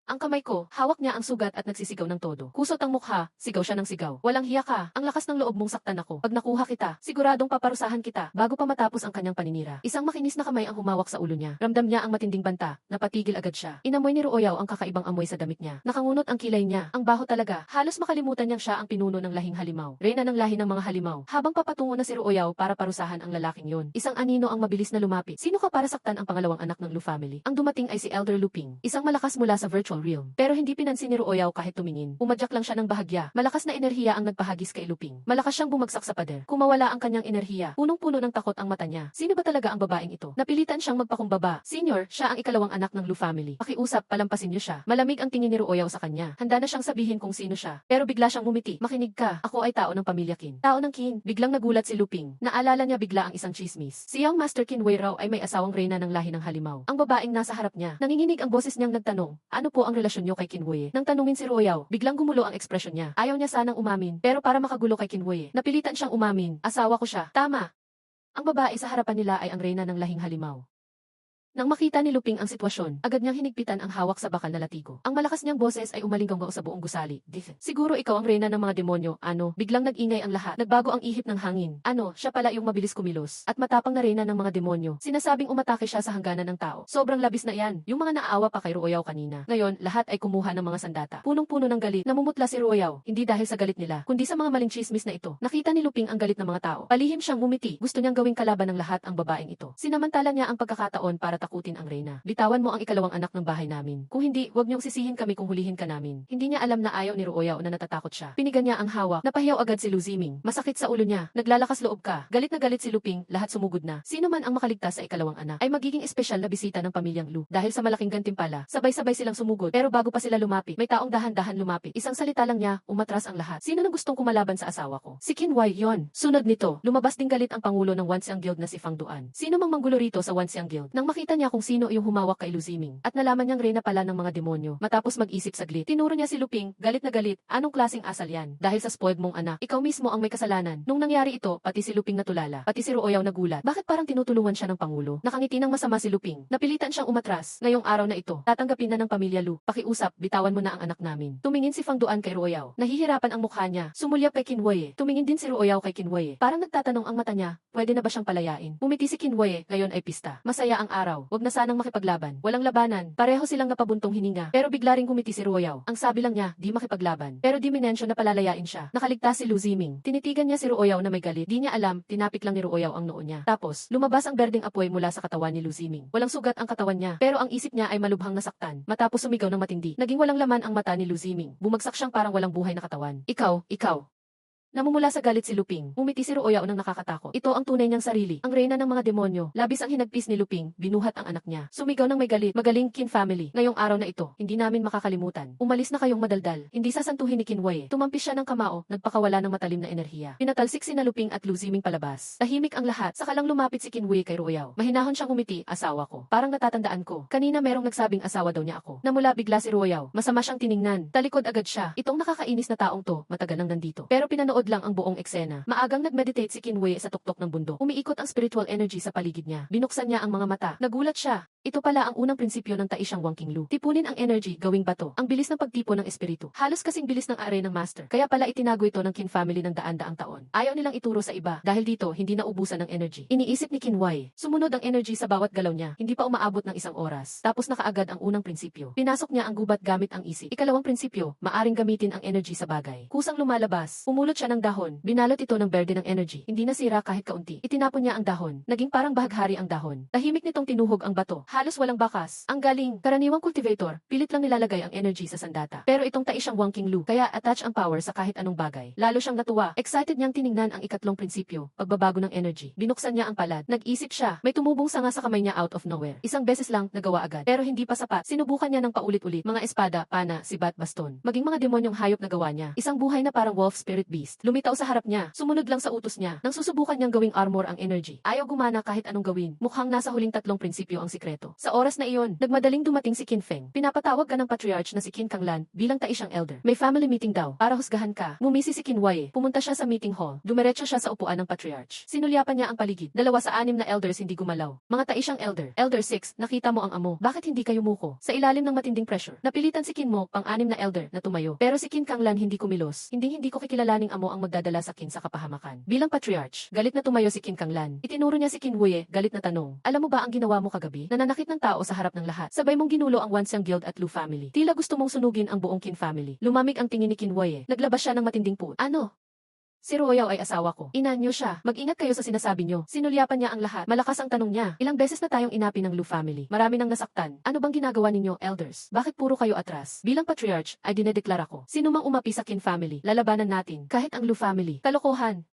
Ang kamay ko, hawak niya ang sugat at nagsisigaw ng todo. Kusot ang mukha, sigaw siya ng sigaw. Walang hiya ka, ang lakas ng loob mong saktan ako. Pag nakuha kita, siguradong paparusahan kita, bago pa matapos ang kanyang paninira. Isang makinis na kamay ang humawak sa ulo niya. Ramdam niya ang matinding banta, napatigil agad siya. Inamoy ni Ruo Yao ang kakaibang amoy sa damit niya. Nakangunot ang kilay niya, ang baho talaga. Halos makalimutan niyang siya ang pinuno ng lahing halimaw. Reyna ng lahi ng mga halimaw. Habang papatungo na si Ruo Yao para parusahan ang lalaking yon, isang anino ang mabilis na lumapit. Sino ka para saktan ang pangalawang anak ng Lu family? Ang dumating ay si Elder Lu Ping, isang malakas mula sa virtual realm. Pero hindi pinansin ni Ruo Yao kahit tumingin. Umadyak lang siya ng bahagya. Malakas na enerhiya ang nagpahagis kay Lu Ping. Malakas siyang bumagsak sa pader. Kumawala ang kanyang enerhiya. Punong-puno ng takot ang mata niya. Sino ba talaga ang babaeng ito? Napilitan siyang magpakumbaba. Senior, siya ang ikalawang anak ng Lu family. Pakiusap, palampasin niyo siya. Malamig ang tingin ni Ruo Yao sa kanya. Handa na siyang sabihin kung sino siya. Pero bigla siyang ngumiti. Makinig ka. Ako ay tao ng pamilya Qin. Tao ng Qin. Biglang nagulat si Lu Ping. Naalala niya bigla ang isang chismis. Si Young Master Qin Wei raw ay may asawang reyna ng lahi ng halimaw. Ang babaeng nasa harap niya. Nanginginig ang boses niyang nagtanong, ano po ang relasyon niyo kay Qin Wei? Nang tanungin si Ruo Yao, biglang gumulo ang ekspresyon niya. Ayaw niya sanang umamin, pero para makagulo kay Qin Wei, napilitan siyang umamin. Asawa ko siya. Tama. Ang babae sa harapan nila ay ang reyna ng lahing halimaw. Nang makita ni Lu Ping ang sitwasyon, agad niyang hinigpitan ang hawak sa bakal na latigo. Ang malakas niyang boses ay umalinggaw sa buong gusali. Siguro ikaw ang reyna ng mga demonyo, ano? Biglang nag-ingay ang lahat. Nagbago ang ihip ng hangin. Ano, siya pala yung mabilis kumilos. At matapang na reyna ng mga demonyo. Sinasabing umatake siya sa hangganan ng tao. Sobrang labis na yan. Yung mga naawa pa kay Ruo Yao kanina. Ngayon, lahat ay kumuha ng mga sandata. Punong-puno ng galit. Namumutla si Ruo Yao. Hindi dahil sa galit nila, kundi sa mga maling chismis na ito. Nakita ni Lu Ping ang galit ng mga tao. Palihim siyang ngumiti. Gusto niyang gawing kalaban ng lahat ang babaeng ito. Sinamantala niya ang pagkakataon para takutin ang reyna. Bitawan mo ang ikalawang anak ng bahay namin. Kung hindi, huwag niyong sisihin kami kung hulihin ka namin. Hindi niya alam na ayaw ni Ruo Yao na natatakot siya. Pinigan niya ang hawak. Napahiyaw agad si Lu Ziming. Masakit sa ulo niya. Naglalakas loob ka. Galit na galit si Lu Ping. Lahat sumugod na. Sino man ang makaligtas sa ikalawang anak ay magiging espesyal na bisita ng pamilyang Lu. Dahil sa malaking gantimpala, sabay-sabay silang sumugod. Pero bago pa sila lumapit, may taong dahan-dahan lumapit. Isang salita lang niya, umatras ang lahat. Sino nang gustong kumalaban sa asawa ko? Si Qin Wei yon. Sunod nito, lumabas ding galit ang pangulo ng Wanxiang Guild na si Fang Duan. Sino mang manggulo rito sa Wanxiang Guild? Nang makita niya kung sino yung humawak kay Lu Ziming, at nalaman niyang reyna pala ng mga demonyo. Matapos mag-isip saglit, tinuro niya si Lu Ping, galit na galit, anong klaseng asal yan? Dahil sa spoiled mong anak, ikaw mismo ang may kasalanan. Nung nangyari ito, pati si Lu Ping natulala, pati si Ruo Yao nagulat. Bakit parang tinutulungan siya ng pangulo? Nakangiti ng masama si Lu Ping. Napilitan siyang umatras. Ngayong araw na ito, tatanggapin na ng pamilya Lu. Pakiusap, bitawan mo na ang anak namin. Tumingin si Fang Duan kay Ruo Yao. Nahihirapan ang mukha niya. Sumulyap kay Qin Wei. Tumingin din si Ruo Yao kay Qin Wei. Parang nagtatanong ang mata niya, pwede na ba siyang palayain? Umiti si Qin Wei, ngayon ay pista. Masaya ang araw. Wag na sanang makipaglaban. Walang labanan. Pareho silang napabuntong hininga. Pero bigla ring gumiti si Ruo Yao. Ang sabi lang niya, di makipaglaban. Pero di minensyon na palalayain siya. Nakaligtas si Lu Ziming. Tinitigan niya si Ruo Yao na may galit. Di niya alam, tinapik lang ni Ruo Yao ang noo niya. Tapos, lumabas ang berdeng apoy mula sa katawan ni Lu Ziming. Walang sugat ang katawan niya, pero ang isip niya ay malubhang nasaktan. Matapos sumigaw ng matindi, naging walang laman ang mata ni Lu Ziming. Bumagsak siyang parang walang buhay na katawan. Ikaw. Namumula sa galit si Lu Ping. Umiti si Ruo Yao nang nakakatakot. Ito ang tunay niyang sarili, ang reyna ng mga demonyo. Labis ang hinagpis ni Lu Ping, binuhat ang anak niya. Sumigaw ng may galit, magaling Qin family. Ngayong araw na ito, hindi namin makakalimutan. Umalis na kayong madaldal. Hindi sasantuhin ni Qin Wei. Tumampis siya ng kamao, nagpakawala ng matalim na enerhiya. Pinatalsik si Lu Ping at Lu Ziming palabas. Tahimik ang lahat, sakalang lumapit si Qin Wei kay Ruo Yao. Mahinahon siyang umiti, asawa ko. Parang natatandaan ko. Kanina merong nagsabing asawa daw niya ako. Namula bigla si Ruo Yao. Masama siyang tiningnan. Talikod agad siya. Itong nakakainis na taong to, matagal nang nandito. Pero pinanood Pinanood lang ang buong eksena. Maagang nagmeditate si Kinwei sa tuktok ng bundok. Umiikot ang spiritual energy sa paligid niya. Binuksan niya ang mga mata. Nagulat siya. Ito pala ang unang prinsipyo ng Taishang Wangqinglu. Tipunin ang energy, gawing bato. Ang bilis ng pagtipo ng espiritu. Halos kasing bilis ng are ng master. Kaya pala itinago ito ng Qin family ng daan-daang taon. Ayaw nilang ituro sa iba dahil dito hindi naubusan ng energy. Iniisip ni Kinwei. Sumunod ang energy sa bawat galaw niya. Hindi pa umaabot ng isang oras. Tapos nakaagad ang unang prinsipyo. Pinasok niya ang gubat gamit ang isip. Ikalawang prinsipyo, maaring gamitin ang energy sa bagay. Kusang lumalabas. Pumulot siya ng dahon. Binalot ito ng berde ng energy. Hindi nasira kahit kaunti. Itinapon niya ang dahon. Naging parang bahaghari ang dahon. Tahimik nitong tinuhog ang bato. Halos walang bakas. Ang galing. Karaniwang cultivator, pilit lang nilalagay ang energy sa sandata. Pero itong Taishang Wangqinglu, kaya attach ang power sa kahit anong bagay. Lalo siyang natuwa. Excited niyang tiningnan ang ikatlong prinsipyo, pagbabago ng energy. Binuksan niya ang palad. Nag-isip siya. May tumubong sanga sa kamay niya out of nowhere. Isang beses lang nagawa agad. Pero hindi pa sapat. Sinubukan niya ng paulit-ulit. Mga espada, pana, sibat, baston. Maging mga demonyong hayop na gawa niya. Isang buhay na parang wolf spirit beast. Lumitaw sa harap niya. Sumunod lang sa utos niya. Nang susubukan niyang gawing armor ang energy. Ayaw gumana kahit anong gawin. Mukhang nasa huling tatlong prinsipyo ang sikreto. Sa oras na iyon, nagmadaling dumating si Qin Feng. Pinapatawag ka ng patriarch na si Qin Kanglan bilang Taishang elder. May family meeting daw para husgahan ka. Ngumisi si Qin Wei. Pumunta siya sa meeting hall. Dumiretso siya sa upuan ng patriarch. Sinulyapan niya ang paligid. 2 sa 6 na elders hindi gumalaw. Mga Taishang elder. Elder 6, nakita mo ang amo. Bakit hindi kayo muko? Sa ilalim ng matinding pressure. Napilitan si Qin Mo, pang-6 na elder, na tumayo. Pero si Qin Kanglan hindi kumilos. Hindi ko kikilalaning amo ang magdadala sa Qin sa kapahamakan. Bilang patriarch, galit na tumayo si Qin Kanglan. Itinuro niya si Qin Wei, galit na tanong. Alam mo ba ang ginawa mo kagabi? Nananakit ng tao sa harap ng lahat. Sabay mong ginulo ang Wanxiang Guild at Lu family. Tila gusto mong sunugin ang buong Qin family. Lumamig ang tingin ni Qin Wei. Naglabas siya ng matinding put. Ano? Si Royao ay asawa ko. Ina niyo siya. Mag-ingat kayo sa sinasabi niyo. Sinulyapan niya ang lahat. Malakas ang tanong niya. Ilang beses na tayong inapi ng Lu family. Marami nang nasaktan. Ano bang ginagawa ninyo, elders? Bakit puro kayo atras? Bilang patriarch, ay dinedeklara ko. Sino mang umapi sa Qin family, lalabanan natin. Kahit ang Lu family. Kalokohan.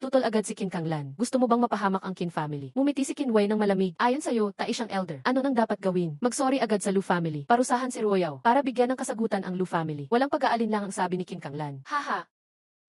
Tutol agad si Qin Kanglan. Gusto mo bang mapahamak ang Qin family? Ngumiti si Qin Wei ng malamig. Ayon sa'yo, Taishang elder. Ano nang dapat gawin? Mag-sorry agad sa Lu family. Parusahan si Royao para bigyan ng kasagutan ang Lu family. Walang pag-aalinlangang sabi ni Qin Kanglan. Haha.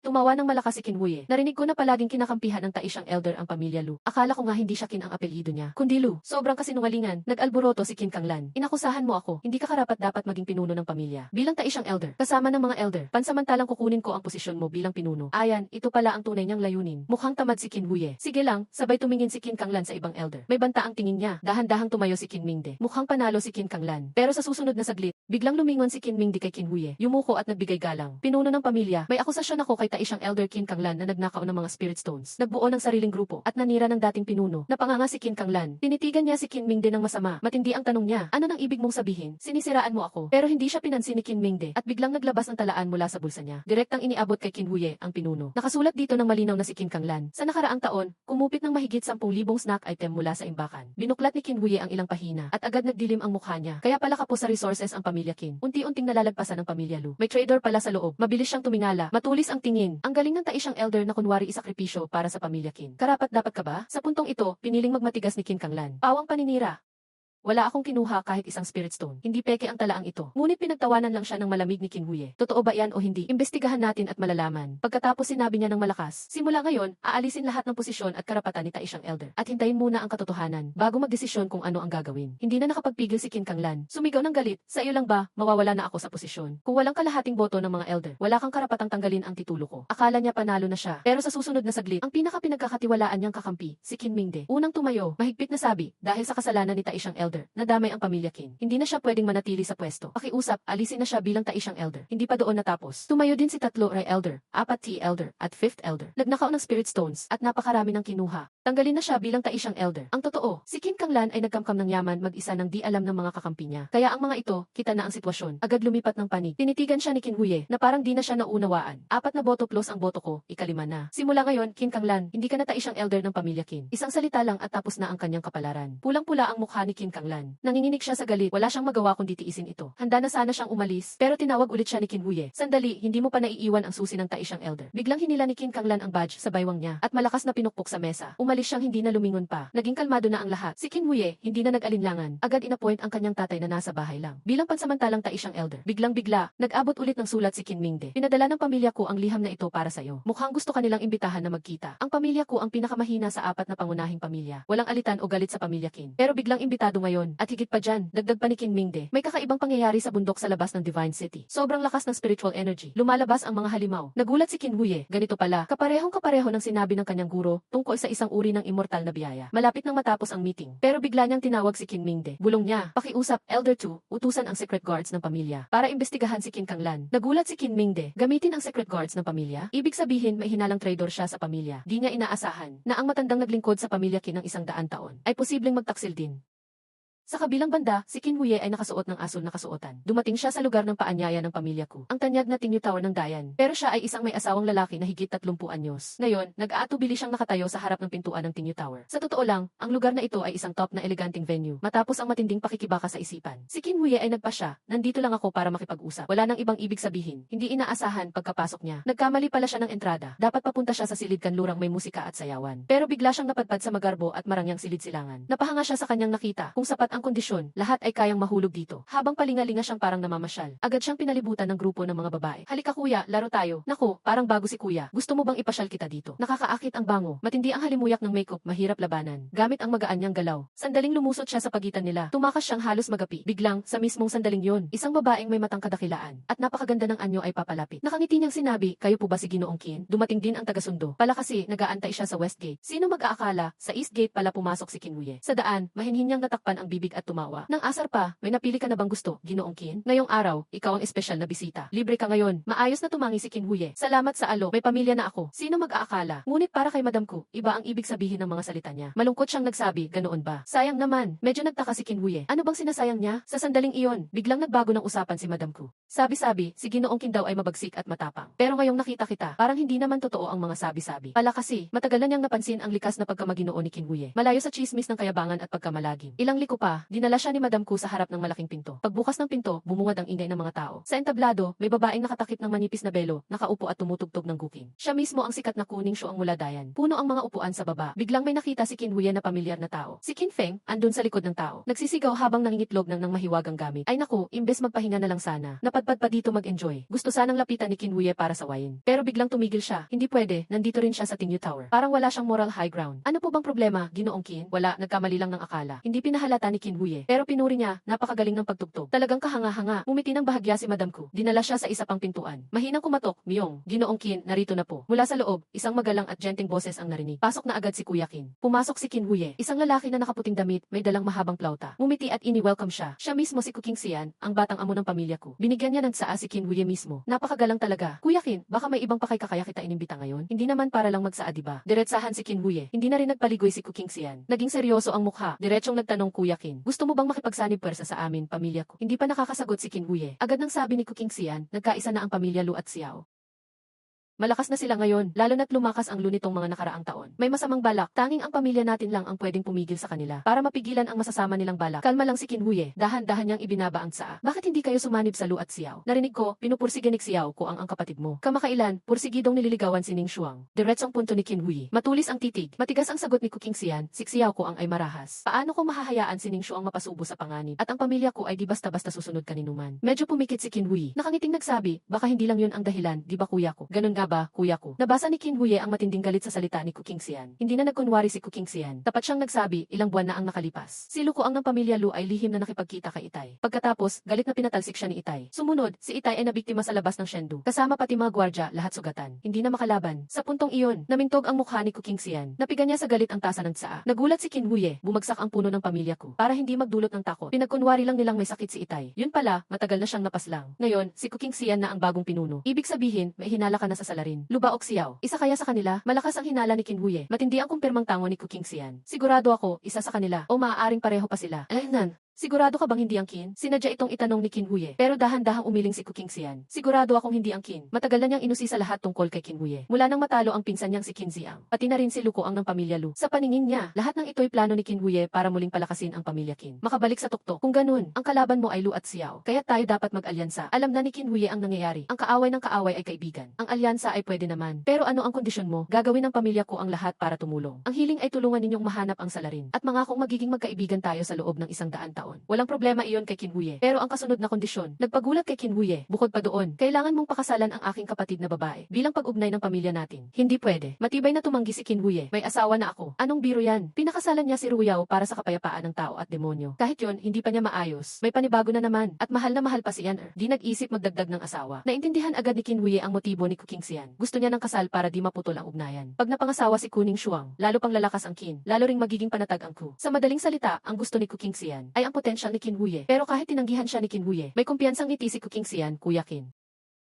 Tumawa ng malakas si Qin Wei. Narinig ko na palaging kinakampihan ng Taishang elder ang pamilya Lu. Akala ko nga hindi siya Qin ang apelyido niya, kundi Lu. Sobrang kasinungalingan. Nag-alboroto si Qin Kanglan. Inakusahan mo ako. Hindi ka karapat-dapat maging pinuno ng pamilya. Bilang Taishang elder, kasama ng mga elder, pansamantalang kukunin ko ang posisyon mo bilang pinuno. Ayan, ito pala ang tunay niyang layunin. Mukhang tamad si Qin Wei. Sige lang, sabay tumingin si Qin Kanglan sa ibang elder. May banta ang tingin niya. Dahan-dahang tumayo si Qin Mingde. Mukhang panalo si Qin Kanglan. Pero sa susunod na saglit, biglang lumingon si Qin Mingde kay Qin Wei. Yumuko at nagbigay galang. Pinuno ng pamilya. May akusasyon ako kay Taishang elder Qin Kanglan na nagnakaw ng mga spirit stones. Nagbuo ng sariling grupo at nanira ng dating pinuno. Napanganga si Qin Kanglan. Tinitigan niya si Qin Mingde ng masama. Matindi ang tanong niya. Ano nang ibig mong sabihin? Sinisiraan mo ako. Pero hindi siya pinansin ni Qin Mingde at biglang naglabas ang talaan mula sa bulsa niya. Direktang iniabot kay Qin Huye ang pinuno. Nakasulat dito ng malinaw na si Qin Kanglan. Sa nakaraang taon, kumupit ng mahigit 10,000 snack item mula sa imbakan. Binuklat ni Qin Huye ang ilang pahina at agad nagdilim ang mukha niya. Kaya pala kapos sa resources ang pamilya Qin. Unti-unting nalalagpasan ang pamilya Lu. May trader pala sa loob. Mabilis siyang tumingala. Matulis ang tingin. Ang galing ng Taishang elder na kunwari isakripisyo para sa pamilya Qin. Karapat dapat ka ba? Sa puntong ito, piniling magmatigas ni Qin Kanglan. Pawang paninira. Wala akong kinuha kahit isang spirit stone. Hindi peke ang talaang ito. Ngunit pinagtawanan lang siya ng malamig ni Qin Huye. Totoo ba yan o hindi? Imbestigahan natin at malalaman. Pagkatapos sinabi niya ng malakas, simula ngayon, aalisin lahat ng posisyon at karapatan ni Taishang elder. At hintayin muna ang katotohanan bago magdesisyon kung ano ang gagawin. Hindi na nakapagpigil si Qin Kanglan. Sumigaw ng galit, sa iyo lang ba, mawawala na ako sa posisyon? Kung walang kalahating boto ng mga elder, wala kang karapatang tanggalin ang titulo ko. Akala niya panalo na siya. Pero sa susunod na saglit, ang pinagkakatiwalaan niyang kakampi, si Qin Mingde. Unang tumayo, mahigpit na sabi, dahil sa kasalanan ni Taishang elder, nadamay ang pamilya Qin. Hindi na siya pwedeng manatili sa pwesto. Pakiusap, alisin na siya bilang Taishang elder. Hindi pa doon natapos. Tumayo din si 3 Rai elder, 4 T elder, at 5th elder. Nagnakaw ng spirit stones at napakarami ng kinuha. Tanggalin na siya bilang Taishang elder. Ang totoo, si Qin Kanglan ay nagkamkam ng yaman mag-isa ng di alam ng mga kakampi niya. Kaya ang mga ito, kita na ang sitwasyon. Agad lumipat ng panig. Tinitigan siya ni Qin Huye na parang di na siya naunawaan. 4 na boto plus ang boto ko, 5 na. Simula ngayon, Qin Kanglan, hindi ka na Taishang elder ng pamilya Qin. Isang salita lang at tapos na ang kanyang kapalaran. Pulang-pula ang mukha ni Qin Kanglan. Nanginginig siya sa galit. Wala siyang magawa kundi tiisin ito. Handa na sana siyang umalis, pero tinawag ulit siya ni Qin Huye. Sandali, hindi mo pa naiiwan ang susi ng Taishang elder. Biglang hinila ni Qin Kanglan ang badge sa baywang niya at malakas na pinukpok sa mesa. Umalis siyang hindi na lumingon pa. Naging kalmado na ang lahat. Si Qin Huye, hindi na nag-alinlangan. Agad inappoint ang kanyang tatay na nasa bahay lang. Bilang pansamantalang Taishang elder. Biglang-bigla, nag-abot ulit ng sulat si Qin Mingde. Pinadala ng pamilya ko ang liham na ito para sa'yo. Mukhang gusto kanilang imbitahan na magkita. Ang pamilya ko ang pinakamahina sa 4 na pangunahing pamilya. Walang alitan o galit sa pamilya Qin. Pero biglang imbitado ngayon ngayon. At higit pa dyan, dagdag pa ni Qin Mingde, may kakaibang pangyayari sa bundok sa labas ng Divine City. Sobrang lakas ng spiritual energy. Lumalabas ang mga halimaw. Nagulat si Qin Huye, ganito pala, kaparehong-kapareho ng sinabi ng kanyang guro tungkol sa isang uri ng immortal na biyaya. Malapit nang matapos ang meeting, pero bigla niyang tinawag si Qin Mingde. Bulong niya, pakiusap, Elder 2, utusan ang secret guards ng pamilya para imbestigahan si Qin Kanglan. Nagulat si Qin Mingde, gamitin ang secret guards ng pamilya? Ibig sabihin may hinalang traitor siya sa pamilya. Di niya inaasahan na ang matandang naglingkod sa pamilya Qin ng 100 taon ay posibleng magtaksil din. Sa kabilang banda, si Qin Huye ay nakasuot ng asul na kasuotan. Dumating siya sa lugar ng paanyaya ng pamilya ko, ang tanyag na Tingyu Tower ng Dayan. Pero siya ay isang may asawang lalaki na higit 30 anyos. Ngayon, nag-aatubili siyang nakatayo sa harap ng pintuan ng Tingyu Tower. Sa totoo lang, ang lugar na ito ay isang top na eleganting venue, matapos ang matinding pakikibaka sa isipan. Si Qin Huye ay nagpasya, nandito lang ako para makipag-usap. Wala nang ibang ibig sabihin, hindi inaasahan pagkapasok niya. Nagkamali pala siya ng entrada, dapat papunta siya sa silid kanlurang may musika at sayawan. Pero bigla siyang napadpad sa magarbo at marangyang silid-silangan. Napahanga siya sa kanyang nakita, kung sapat ang kondisyon, lahat ay kayang mahulog dito. Habang palingalinga siyang parang namamasyal, agad siyang pinalibutan ng grupo ng mga babae. Halika kuya, laro tayo. Naku, parang bago si kuya. Gusto mo bang ipasyal kita dito? Nakakaakit ang bango. Matindi ang halimuyak ng makeup, mahirap labanan. Gamit ang magaan niyang galaw. Sandaling lumusot siya sa pagitan nila. Tumakas siyang halos magapi. Biglang, sa mismong sandaling yon, isang babaeng may matang kadakilaan at napakaganda ng anyo ay papalapit. Nakangiti niyang sinabi, kayo po ba si Ginoong Qin? Dumating din ang tagasundo. Pala kasi, nag-aantay siya sa West Gate. Sino mag-aakala, sa East Gate pala pumasok si Qin Huye. Sa daan, mahinhin niyang natakpan ang bibig at tumawa. Nang asar pa, may napili ka na bang gusto, Ginoong Qin? Ngayong araw, ikaw ang espesyal na bisita. Libre ka ngayon. Maayos na tumangi si Qin Huye. Salamat sa alo, may pamilya na ako. Sino mag-aakala? Ngunit para kay madam ko, iba ang ibig sabihin ng mga salita niya. Malungkot siyang nagsabi, ganoon ba? Sayang naman. Medyo nagtaka si Qin Huye. Ano bang sinasayang niya? Sa sandaling iyon, biglang nagbago ng usapan si madam ko. Sabi-sabi, si Ginoong Qin daw ay mabagsik at matapang. Pero ngayong nakita kita, parang hindi naman totoo ang mga sabi-sabi. Pala kasi, matagal na niyang napansin ang likas na pagkamaginoo ni Qin Huye. Malayo sa chismis ng kayabangan at pagkamalagim. Ilang liko pa, dinala siya ni madam ko sa harap ng malaking pinto. Pagbukas ng pinto, bumungad ang ingay ng mga tao. Sa entablado, may babaeng nakatakip ng manipis na belo, nakaupo at tumutugtog ng guking. Siya mismo ang sikat na kuning shuang mula Dayan. Puno ang mga upuan sa baba. Biglang may nakita si Qin Huye na pamilyar na tao. Si Qin Feng, andun sa likod ng tao. Nagsisigaw habang nangingitlog ng mahiwagang gamit. Ay naku, imbes magpahinga na lang sana. Napadpad pa dito mag-enjoy. Gusto sanang lapitan ni Qin Huye para sawayin. Pero biglang tumigil siya. Hindi pwede, nandito rin siya sa Tingyu Tower. Parang wala siyang moral high ground. Ano po bang problema, Ginoong Qin? Wala, nagkamali lang ng akala. Hindi pinahalata ni Qin Huye. Pero pinuri niya, napakagaling ng pagtugtog. Talagang kahanga-hanga. Umiti ng bahagya si madam ko. Dinala siya sa isa pang pintuan. Mahinang kumatok, Miyong. Ginoong Qin, narito na po. Mula sa loob, isang magalang at genting boses ang narinig. Pasok na agad si Kuya Qin. Pumasok si Qin Huye. Isang lalaki na nakaputing damit, may dalang mahabang plauta. Umiti at ini-welcome siya. Siya mismo si Kuking Xian, ang batang amo ng pamilya ko. Binigyan niya ng tsaa si Qin Huye mismo. Napakagalang talaga. Kuya Qin, baka may ibang pakay kaya kita inimbita ngayon? Hindi naman para lang magsaa, diba? Diretsahan si Qin Huye. Hindi na rin nagpaligoy si Kuking Xian. Naging seryoso ang mukha. Diretsong nagtanong Kuya Qin. Gusto mo bang makipagsanib pwersa sa amin, pamilya ko? Hindi pa nakakasagot si Qin Huye. Agad nang sabi ni Kuking Xian, nagkaisa na ang pamilya Lu at Xiao. Malakas na sila ngayon, lalo na't lumakas ang lunitong mga nakaraang taon. May masamang balak, tanging ang pamilya natin lang ang pwedeng pumigil sa kanila. Para mapigilan ang masasama nilang balak, kalma lang si Qin Huye, dahan-dahan niyang ibinaba ang tsaa. Bakit hindi kayo sumanib sa Lu at Xiao? Narinig ko, pinupursige ni Xiao ko ang kapatid mo. Kamakailan, pursigidong nililigawan si Ning Shuang. Diretsong punto ni Qin Huye. Matulis ang titig, matigas ang sagot ni Kuking Xian, si Xiao ko ang ay marahas. Paano ko mahahayaan si Ning Shuang mapasubo sa panganib, at ang pamilya ko ay di basta-basta susunod kaninuman? Medyo pumikit si Qin Huye. Nakangiting nagsabi, baka hindi lang yun ang dahilan, di ba kuya ko? Ganun nga ba, kuya ko? Nabasa ni Qin Huye ang matinding galit sa salita ni Kuking Xian. Hindi na nagkunwari si Kuking Xian. Tapat siyang nagsabi, ilang buwan na ang nakalipas. Si Lu Kuang ng pamilya Lu ay lihim na nakipagkita kay Itay. Pagkatapos, galit na pinatalsik siya ni Itay. Sumunod, si Itay ay nabiktima sa labas ng Shendu. Kasama pati mga gwardya, lahat sugatan. Hindi na makalaban. Sa puntong iyon, namintog ang mukha ni Kuking Xian. Napiga niya sa galit ang tasa ng tsaa. Nagulat si Qin Huye, bumagsak ang puno ng pamilya ko. Para hindi magdulot ng takot, pinagkunwari lang nilang may sakit si Itay. Yun pala, matagal na siyang napaslang. Ngayon, si Kuking Xian na ang bagong pinuno. Ibig sabihin, may hinala ka na sa salarin. Lubaok Xiao. Isa kaya sa kanila? Malakas ang hinala ni Qin Huye. Matindi ang kumpirmang tango ni Kuking Xian. Sigurado ako, isa sa kanila, o maaaring pareho pa sila. Nan. Sigurado ka bang hindi ang Qin? Sinadya itong itanong ni Qin Huye. Pero dahan-dahang umiling si Kuking Xian. Sigurado akong hindi ang Qin. Matagal na niyang inusi sa lahat tungkol kay Qin Huye. Mula nang matalo ang pinsan niyang si Qin Ziang. Pati na rin si Lu Kuang ng pamilya Lu. Sa paningin niya, lahat ng ito'y plano ni Qin Huye para muling palakasin ang pamilya Qin. Makabalik sa tuktok. Kung ganun, ang kalaban mo ay Lu at Xiao. Kaya tayo dapat mag-alyansa. Alam na ni Qin Huye ang nangyayari. Ang kaaway ng kaaway ay kaibigan. Ang alyansa ay pwede naman. Pero ano ang kondisyon mo? Gagawin ng pamilya ko ang lahat para tumulong. Ang hiling ay tulungan ninyong mahanap ang salarin. At mangakong magiging magkaibigan tayo sa loob ng 100 taon. pagkakataon. Walang problema iyon kay Kinwuye. Pero ang kasunod na kondisyon, nagpagulat kay Kinwuye. Bukod pa doon, kailangan mong pakasalan ang aking kapatid na babae bilang pag-ugnay ng pamilya natin. Hindi pwede. Matibay na tumanggi si Kinwuye. May asawa na ako. Anong biro yan? Pinakasalan niya si Ruyao para sa kapayapaan ng tao at demonyo. Kahit yon, hindi pa niya maayos. May panibago na naman. At mahal na mahal pa si Yan. Di nag-isip magdagdag ng asawa. Naintindihan agad ni Kinwuye ang motibo ni Kuking Sian. Gusto niya ng kasal para di maputol ang ugnayan. Pag napangasawa si Kuning Shuang, lalo pang lalakas ang Qin. Lalo ring magiging panatag ang Ku. Sa madaling salita, ang gusto ni Kuking Sian ay ang potensyal ni Kinwuye. Pero kahit tinanggihan siya ni Kinwuye, may kumpiyansang ngiti si Kuking Sian, Kuya Qin.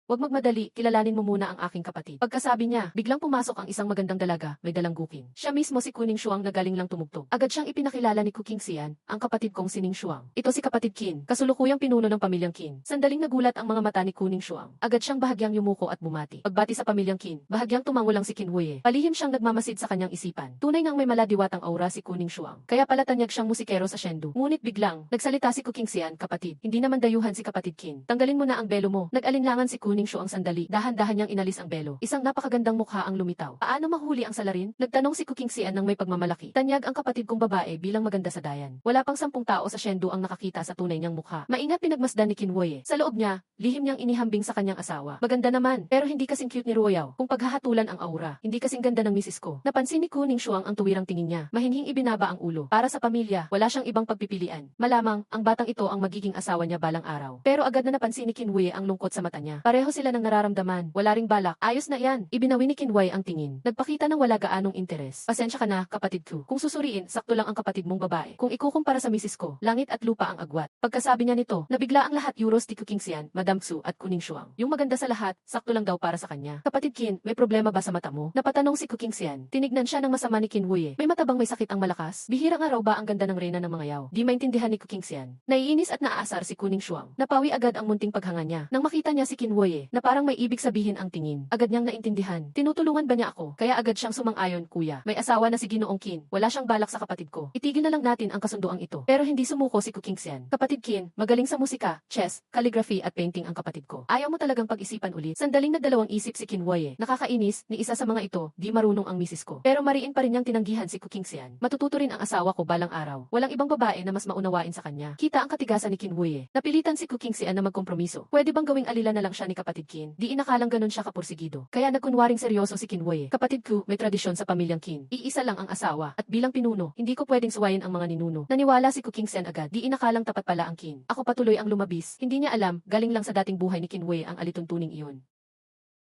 Huwag magmadali, kilalanin mo muna ang aking kapatid. Pagkasabi niya, biglang pumasok ang isang magandang dalaga, may dalang guking. Siya mismo si Kuning Shuang na galing lang tumugtog. Agad siyang ipinakilala ni Kuking Sian, ang kapatid kong si Ning Shuang. Ito si kapatid Qin, kasulukuyang pinuno ng pamilyang Qin. Sandaling nagulat ang mga mata ni Kuning Shuang. Agad siyang bahagyang yumuko at bumati. Pagbati sa pamilyang Qin, bahagyang tumango lang si Kinwuye. Palihim siyang nagmamasid sa kanyang isipan. Tunay nang may maladiwatang aura si Kuning Shuang. Kaya pala tanyag siyang musikero sa Shendu. Ngunit biglang, nagsalita si Kuking Sian, kapatid. Hindi naman dayuhan si kapatid Qin. Tanggalin mo na ang belo mo. Nag-alinlangan si Kuning Shuang sandali. Dahan-dahan niyang inalis ang belo. Isang napakagandang mukha ang lumitaw. Paano mahuli ang salarin? Nagtanong si Kuking Sian ng may pagmamalaki. Tanyag ang kapatid kong babae bilang maganda sa dayan. Wala pang 10 tao sa Shendu ang nakakita sa tunay niyang mukha. Maingat pinagmasdan ni Kinwuye. Sa loob niya, lihim niyang inihambing sa kanyang asawa. Maganda naman, pero hindi kasing cute ni Ruyao. Kung paghahatulan ang aura, hindi kasing ganda ng misis ko. Napansin ni Kuning Shuang ang tuwirang tingin niya. Mahinhing ibinaba ang ulo. Para sa pamilya, wala siyang ibang pagpipilian. Malamang, ang batang ito ang magiging asawa niya balang araw. Pero agad na napansin ni Kinwuye ang lungkot sa mata niya. Pareho sila ng nararamdaman. Wala ring balak. Ayos na yan. Ibinawi ni Kinwuye ang tingin. Nagpakita ng wala gaanong interes. Pasensya ka na, kapatid ko. Kung susuriin, sakto lang ang kapatid mong babae. Kung ikukumpara sa misis ko, langit at lupa ang agwat. Pagkasabi niya nito, nabigla ang lahat Euros ni Kuking Sian, Madam Xu at Kuning Shuang. Yung maganda sa lahat, sakto lang daw para sa kanya. Kapatid Qin, may problema ba sa mata mo? Napatanong si Kuking Sian. Tinignan siya ng masama ni Kinwuye. May matabang may sakit ang malakas? Bihirang araw ba ang ganda ng reyna ng mga yaw? Di maintindihan ni Kuking Sian. Naiinis at naaasar si Kuning Shuang. Napawi agad ang munting paghanga niya. Nang makita niya si Kinwuye, na parang may ibig sabihin ang tingin. Agad niyang naintindihan. Tinutulungan ba niya ako? Kaya agad siyang sumang-ayon, kuya. May asawa na si Ginoong Qin. Wala siyang balak sa kapatid ko. Itigil na lang natin ang kasunduang ito. Pero hindi sumuko si Kuking Sian. Kapatid Qin, magaling sa musika, chess, calligraphy at painting ang kapatid ko. Ayaw mo talagang pag-isipan ulit. Sandaling nagdalawang isip si Kinwuye. Nakakainis, ni isa sa mga ito, di marunong ang misis ko. Pero mariin pa rin niyang tinanggihan si Kuking Sian. Matututo rin ang asawa ko balang araw. Walang ibang babae na mas maunawain sa kanya. Kita ang katigasan ni Kinwuye. Napilitan si Kuking Sian na magkompromiso. Pwede bang gawing alila na lang siya ni kapatid Qin? Di inakalang ganun siya kapursigido. Kaya nagkunwaring seryoso si Kinwuye. Kapatid ko, may tradisyon sa pamilyang Qin. Iisa lang ang asawa, at bilang pinuno, hindi ko pwedeng suwayin ang mga ninuno. Naniwala si Kuking Sian agad, di inakalang tapat pala ang Qin. Ako patuloy ang lumabis, hindi niya alam, galing lang sa dating buhay ni Kinwuye ang alituntuning iyon.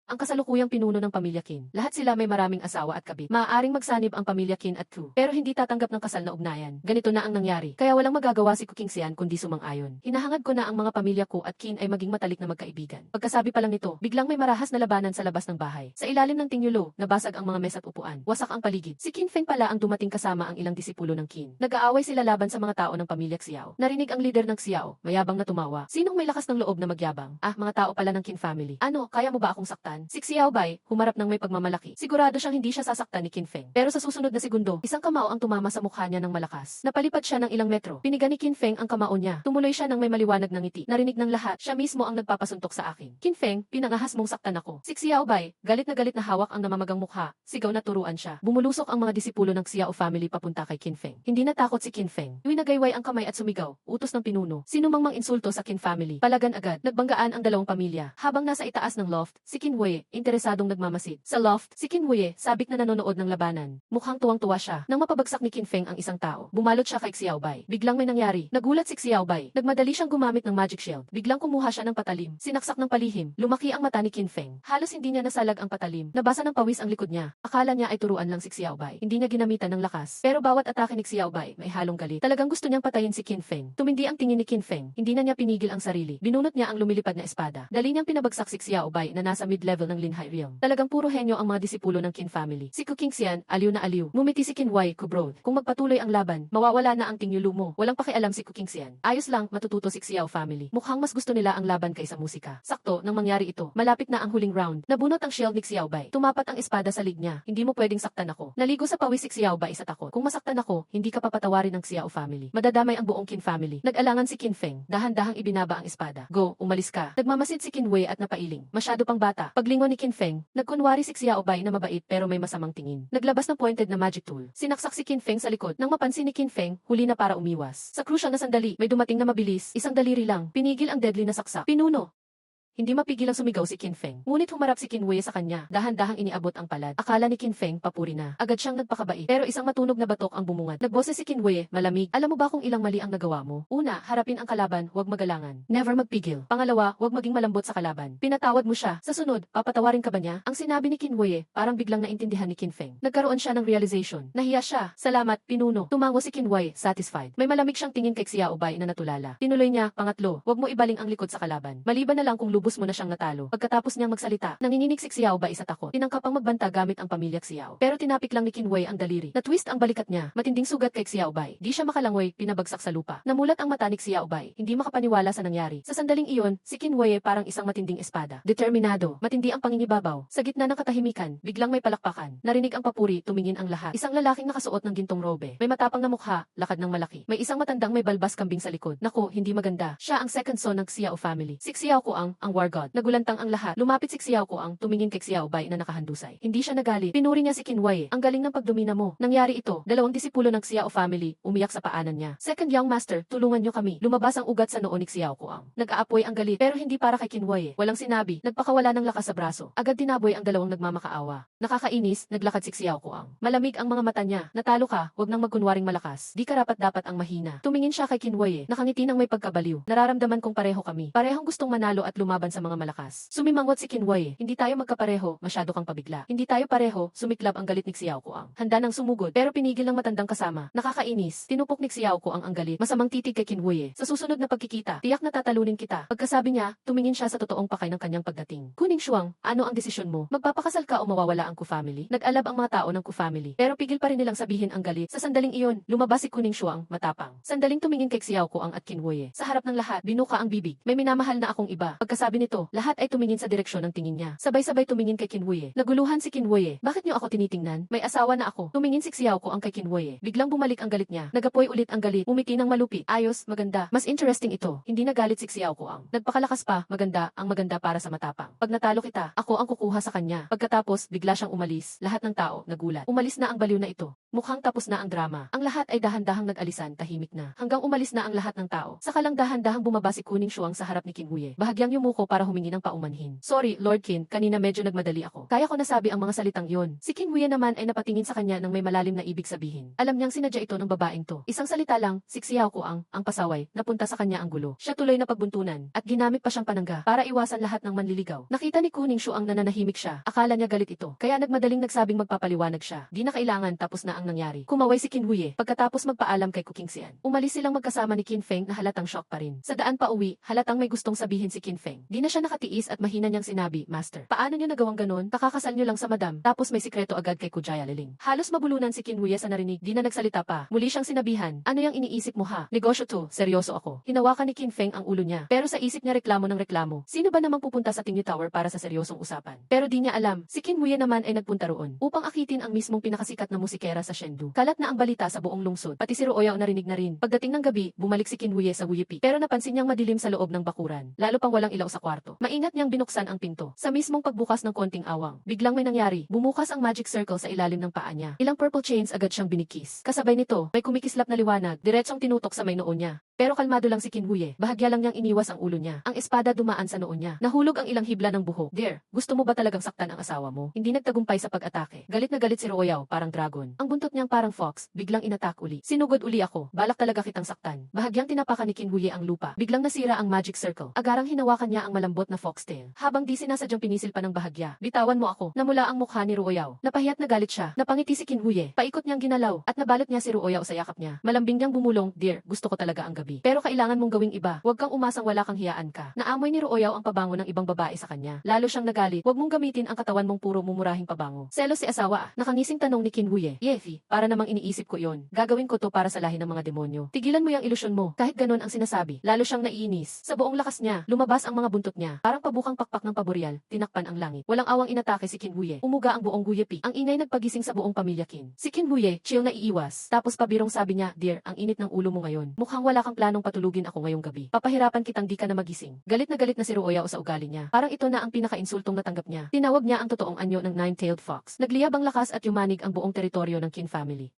Ang kasalukuyang pinuno ng pamilya Qin. Lahat sila may maraming asawa at kabit. Maaaring magsanib ang pamilya Qin at Ku, pero hindi tatanggap ng kasal na ugnayan. Ganito na ang nangyari. Kaya walang magagawa si Kuking Sian kundi sumang-ayon. Hinahangad ko na ang mga pamilya Ku at Qin ay maging matalik na magkaibigan. Pagkasabi pa lang nito, biglang may marahas na labanan sa labas ng bahay. Sa ilalim ng tingyulo, nabasag ang mga mesa at upuan. Wasak ang paligid. Si Qin Feng pala ang dumating kasama ang ilang disipulo ng Qin. Nag-aaway sila laban sa mga tao ng pamilya Xiao. Narinig ang leader ng Xiao, mayabang na tumawa. Sinong may lakas ng loob na magyabang? Ah, mga tao pala ng Qin family. Ano, kaya mo ba akong saktan? Si Xiao Bai, humarap ng may pagmamalaki. Sigurado siyang hindi siya sasaktan ni Qin Feng. Pero sa susunod na segundo, isang kamao ang tumama sa mukha niya ng malakas. Napalipad siya ng ilang metro. Piniga ni Qin Feng ang kamao niya. Tumuloy siya ng may maliwanag na ngiti. Narinig ng lahat, siya mismo ang nagpapasuntok sa akin. Qin Feng, pinangahas mong saktan ako. Si Xiao Bai, galit na hawak ang namamagang mukha. Sigaw na turuan siya. Bumulusok ang mga disipulo ng Xiao family papunta kay Qin Feng. Hindi natakot si Qin Feng. Nagayway ang kamay at sumigaw. Utos ng pinuno. Sino mang insulto sa Qin family. Palagan agad. Nagbanggaan ang dalawang pamilya. Habang nasa itaas ng loft, si Kinwuye, interesadong nagmamasid. Sa loft, si Kinwuye, sabik na nanonood ng labanan. Mukhang tuwang-tuwa siya. Nang mapabagsak ni Qin Feng ang isang tao, bumalot siya kay Xiao Bai. Biglang may nangyari. Nagulat si Xiao Bai. Nagmadali siyang gumamit ng magic shield. Biglang kumuha siya ng patalim. Sinaksak ng palihim. Lumaki ang mata ni Qin Feng. Halos hindi niya nasalag ang patalim. Nabasa ng pawis ang likod niya. Akala niya ay turuan lang si Xiao Bai. Hindi niya ginamitan ng lakas. Pero bawat atake ni Xiao Bai, may halong galit. Talagang gusto niyang patayin si Qin Feng. Tumindi ang tingin ni Qin Feng. Hindi na niya pinigil ang sarili. Binunot niya ang lumilipad na espada. Dali niyang pinabagsak si Xiao Bai na nasa mid-level ng Linhai Realm. Talagang puro henyo ang mga disipulo ng Qin family. Si Kuking Sian, aliw na aliw. Ngumiti si Kinwuye, kubrod. Kung magpatuloy ang laban, mawawala na ang tingyulo mo. Walang pakialam si Kuking Sian. Ayos lang, matututo si Xiao family. Mukhang mas gusto nila ang laban kaysa musika. Sakto, nang mangyari ito, malapit na ang huling round. Nabunot ang shield ni Xiao Bai. Tumapat ang espada sa lig niya. Hindi mo pwedeng saktan ako. Naligo sa pawis si Xiao Bai sa takot. Kung masaktan ako, hindi ka papatawarin ng Xiao family. Madadamay ang buong Qin family. Nag-alangan si Qin Feng. Dahan-dahang ibinaba ang espada. Go, umalis ka. Nagmamasid si Kinwuye at napailing. Masyado pang bata. Pag Paglingon ni Qin Feng, nagkunwari si Xiaobay na mabait pero may masamang tingin. Naglabas ng pointed na magic tool. Sinaksak si Qin Feng sa likod. Nang mapansin ni Qin Feng, huli na para umiwas. Sa crucial na sandali, may dumating na mabilis, isang daliri lang, pinigil ang deadly na saksak. Pinuno. Hindi mapigil ang sumigaw si Qin Feng. Ngunit humarap si Qin Wei sa kanya. Dahan-dahang iniabot ang palad. Akala ni Qin Feng papuri na. Agad siyang nagpakabait. Pero isang matunog na batok ang bumungad. Nagboses si Qin Wei, malamig. Alam mo ba kung ilang mali ang nagawa mo? Una, harapin ang kalaban, huwag magalangan. Never magpigil. Pangalawa, huwag maging malambot sa kalaban. Pinatawad mo siya. Sa sunod, papatawarin ka ba niya? Ang sinabi ni Qin Wei, parang biglang naintindihan ni Qin Feng. Nagkaroon siya ng realization. Nahiya siya. Salamat, pinuno. Tumango si Qin Wei, satisfied. May malamig siyang tingin kay Xiaobay na natulala. Tinuloy niya, pangatlo, huwag mo ibaling ang likod sa kalaban. Maliban na lang kung lubos mo na siyang natalo. Pagkatapos niyang magsalita, nanginginig si Xiaobay sa takot. Tinangkap ang magbanta gamit ang pamilya Xiao. Pero tinapik lang ni Qin Wei ang daliri. Na-twist ang balikat niya, matinding sugat kay Xiaobay. Di siya makalangoy, pinabagsak sa lupa. Namulat ang mata ni Xiaobay, hindi makapaniwala sa nangyari. Sa sandaling iyon, si Qin Wei parang isang matinding espada. Determinado, matindi ang pangingibabaw. Sa gitna ng katahimikan, biglang may palakpakan. Narinig ang papuri, tumingin ang lahat. Isang lalaking nakasuot ng gintong robe. May matapang na mukha, lakad ng malaki. May isang matandang may balbas kambing sa likod. Naku, hindi maganda. Siya ang second son ng Xiao family. Si Xiao Kuang, ang war god. Nagulantang ang lahat. Lumapit si Xiao Kuang, tumingin kay Xiaobay na nakahandusay. Hindi siya nagalit. Pinuri niya si Qin Wei. Ang galing ng pagdomina mo. Nangyari ito. Dalawang disipulo ng Xiao family, umiyak sa paanan niya. Second young master, tulungan niyo kami. Lumabas ang ugat sa noo ni Xiao Kuang. Nag-aapoy ang galit, pero hindi para kay Qin Wei. Walang sinabi. Nagpakawala ng lakas sa braso. Agad tinaboy ang dalawang nagmamakaawa. Nakakainis, naglakad si Xiao Kuang. Malamig ang mga mata niya. Natalo ka, wag nang magkunwaring malakas. Di karapat-dapat ang mahina. Tumingin siya kay Qin Wei. Nakangiti ng may pagkabaliw. Nararamdaman kong pareho kami. Parehong gustong manalo at lumaban sa mga malakas. Sumimangot si Qin Wei. Hindi tayo magkapareho, masyado kang pabigla. Hindi tayo pareho, sumiklab ang galit ni Xiao Kuang. Handa nang sumugod, pero pinigil ng matandang kasama. Nakakainis, tinupok ni Xiao Kuang ang galit. Masamang titig kay Qin Wei. Sa susunod na pagkikita, tiyak na tatalunin kita. Pagkasabi niya, tumingin siya sa totoong pakay ng kanyang pagdating. Kuning Shuang, ano ang desisyon mo? Magpapakasal ka o mawawala ang Ku family? Nag-alab ang mga tao ng Ku family, pero pigil pa rin nilang sabihin ang galit. Sa sandaling iyon, lumabas si Kuning Shuang, matapang. Sandaling tumingin kay Xiao Kuang at Qin Wei. Sa harap ng lahat, binuka ang bibig. May minamahal na akong iba. Pagkasabi nito, lahat ay tumingin sa direksyon ng tingin niya. Sabay-sabay tumingin kay Qin Wei. Naguluhan si Qin Wei. Bakit niyo ako tinitingnan? May asawa na ako. Tumingin si Xiao Kuang kay Qin Wei. Biglang bumalik ang galit niya. Nagapoy ulit ang galit. Umiti ng malupit. Ayos, maganda. Mas interesting ito. Hindi nagalit si Xiao Kuang. Nagpakalakas pa, maganda, ang maganda para sa matapang. Pag natalo kita, ako ang kukuha sa kanya. Pagkatapos, bigla siyang umalis. Lahat ng tao, nagulat. Umalis na ang baliw na ito. Mukhang tapos na ang drama. Ang lahat ay dahan-dahang nag-alisan, tahimik na. Hanggang umalis na ang lahat ng tao. Saka lang dahan-dahang bumaba si Kuning Shuang sa harap ni Qin Wei. Bahagyang yumuko para humingi ng paumanhin. Sorry, Lord Qin, kanina medyo nagmadali ako. Kaya ko nasabi ang mga salitang yon. Si Qin Wei naman ay napatingin sa kanya ng may malalim na ibig sabihin. Alam niyang sinadya ito ng babaeng to. Isang salita lang, si Xiao Kuang, ang pasaway, napunta sa kanya ang gulo. Siya tuloy na pagbuntunan, at ginamit pa siyang panangga para iwasan lahat ng manliligaw. Nakita ni Kuning Shuang na nananahimik siya. Akala niya galit ito. Kaya nagmadaling nagsabing magpapaliwanag siya. Di na kailangan, tapos na ang nangyari. Kumaway si Qin Wei pagkatapos magpaalam kay Ku Kingxian. Umalis silang magkasama ni Qin Feng na halatang shock pa rin. Sa daan pa uwi, halatang may gustong sabihin si Qin Feng. Di na siya nakatiis at mahina niyang sinabi, Master, paano niyo nagawang ganon? Kakakasal niyo lang sa madam, tapos may sikreto agad kay Kujaya Liling. Halos mabulunan si Qin Wei sa narinig, di na nagsalita pa. Muli siyang sinabihan, ano yang iniisip mo ha? Negosyo to, seryoso ako. Hinawakan ni Qin Feng ang ulo niya, pero sa isip niya reklamo ng reklamo. Sino ba namang pupunta sa Tingyu Tower para sa seryosong usapan? Pero di niya alam, si Qin Wei naman ay nagpunta roon upang akitin ang mismong pinakasikat na musikera sa Chengdu. Kalat na ang balita sa buong lungsod, pati si Ruoyao narinig na rin. Pagdating ng gabi, bumalik si Qin Wei sa Wuyipi, pero napansin niyang madilim sa loob ng bakuran, lalo pang walang ilaw sa kwarto. Maingat niyang binuksan ang pinto. Sa mismong pagbukas ng konting awang, biglang may nangyari. Bumukas ang magic circle sa ilalim ng paa niya. Ilang purple chains agad siyang binikis. Kasabay nito, may kumikislap na liwanag, diretsong tinutok sa may noo niya. Pero kalmado lang si Qin Wei. Bahagya lang niyang iniwas ang ulo niya. Ang espada dumaan sa noo niya. Nahulog ang ilang hibla ng buhok. Dear, gusto mo ba talagang saktan ang asawa mo? Hindi nagtagumpay sa pag-atake. Galit na galit si Ruoyao, parang dragon. Ang buntot niyang parang fox, biglang inatak uli. Sinugod uli ako. Balak talaga kitang saktan. Bahagyang tinapakan ni Qin Wei ang lupa. Biglang nasira ang magic circle. Agarang hinawakan niya ang malambot na foxtail. Habang di sinasadyang pinisil pa ng bahagya. Bitawan mo ako. Namula ang mukha ni Ruoyao. Napahiyat na galit siya. Napangiti si Qin Wei. Paikot niyang ginalaw at nabalot niya si Ruoyao sa yakap niya. Malambing niyang bumulong, dear, gusto ko talaga ang gabi. Pero kailangan mong gawing iba. Huwag kang umasang wala kang hiyaan ka. Naamoy ni Ruoyao ang pabango ng ibang babae sa kanya. Lalo siyang nagalit. Huwag mong gamitin ang katawan mong puro mumurahing pabango. Selos si asawa. Nakangising tanong ni Qin Wei. Yefi, para namang iniisip ko yon. Gagawin ko to para sa lahi ng mga demonyo. Tigilan mo yung ilusyon mo. Kahit ganon ang sinasabi. Lalo siyang naiinis. Sa buong lakas niya, lumabas ang mga buntot niya. Parang pabukang pakpak ng paboreal. Tinakpan ang langit. Walang awang inatake si Qin Wei. Umuga ang buong Wuyipi. Ang ingay nagpagising sa buong pamilya Qin. Si Qin Wei, chill na iiwas. Tapos pabirong sabi niya, dear, ang init ng ulo mo ngayon. Mukhang wala kang siyang planong patulugin ako ngayong gabi. Papahirapan kitang di ka na magising. Galit na si Ruoyao sa ugali niya. Parang ito na ang pinaka-insultong natanggap niya. Tinawag niya ang totoong anyo ng nine-tailed fox. Nagliyab ang lakas at yumanig ang buong teritoryo ng Qin family.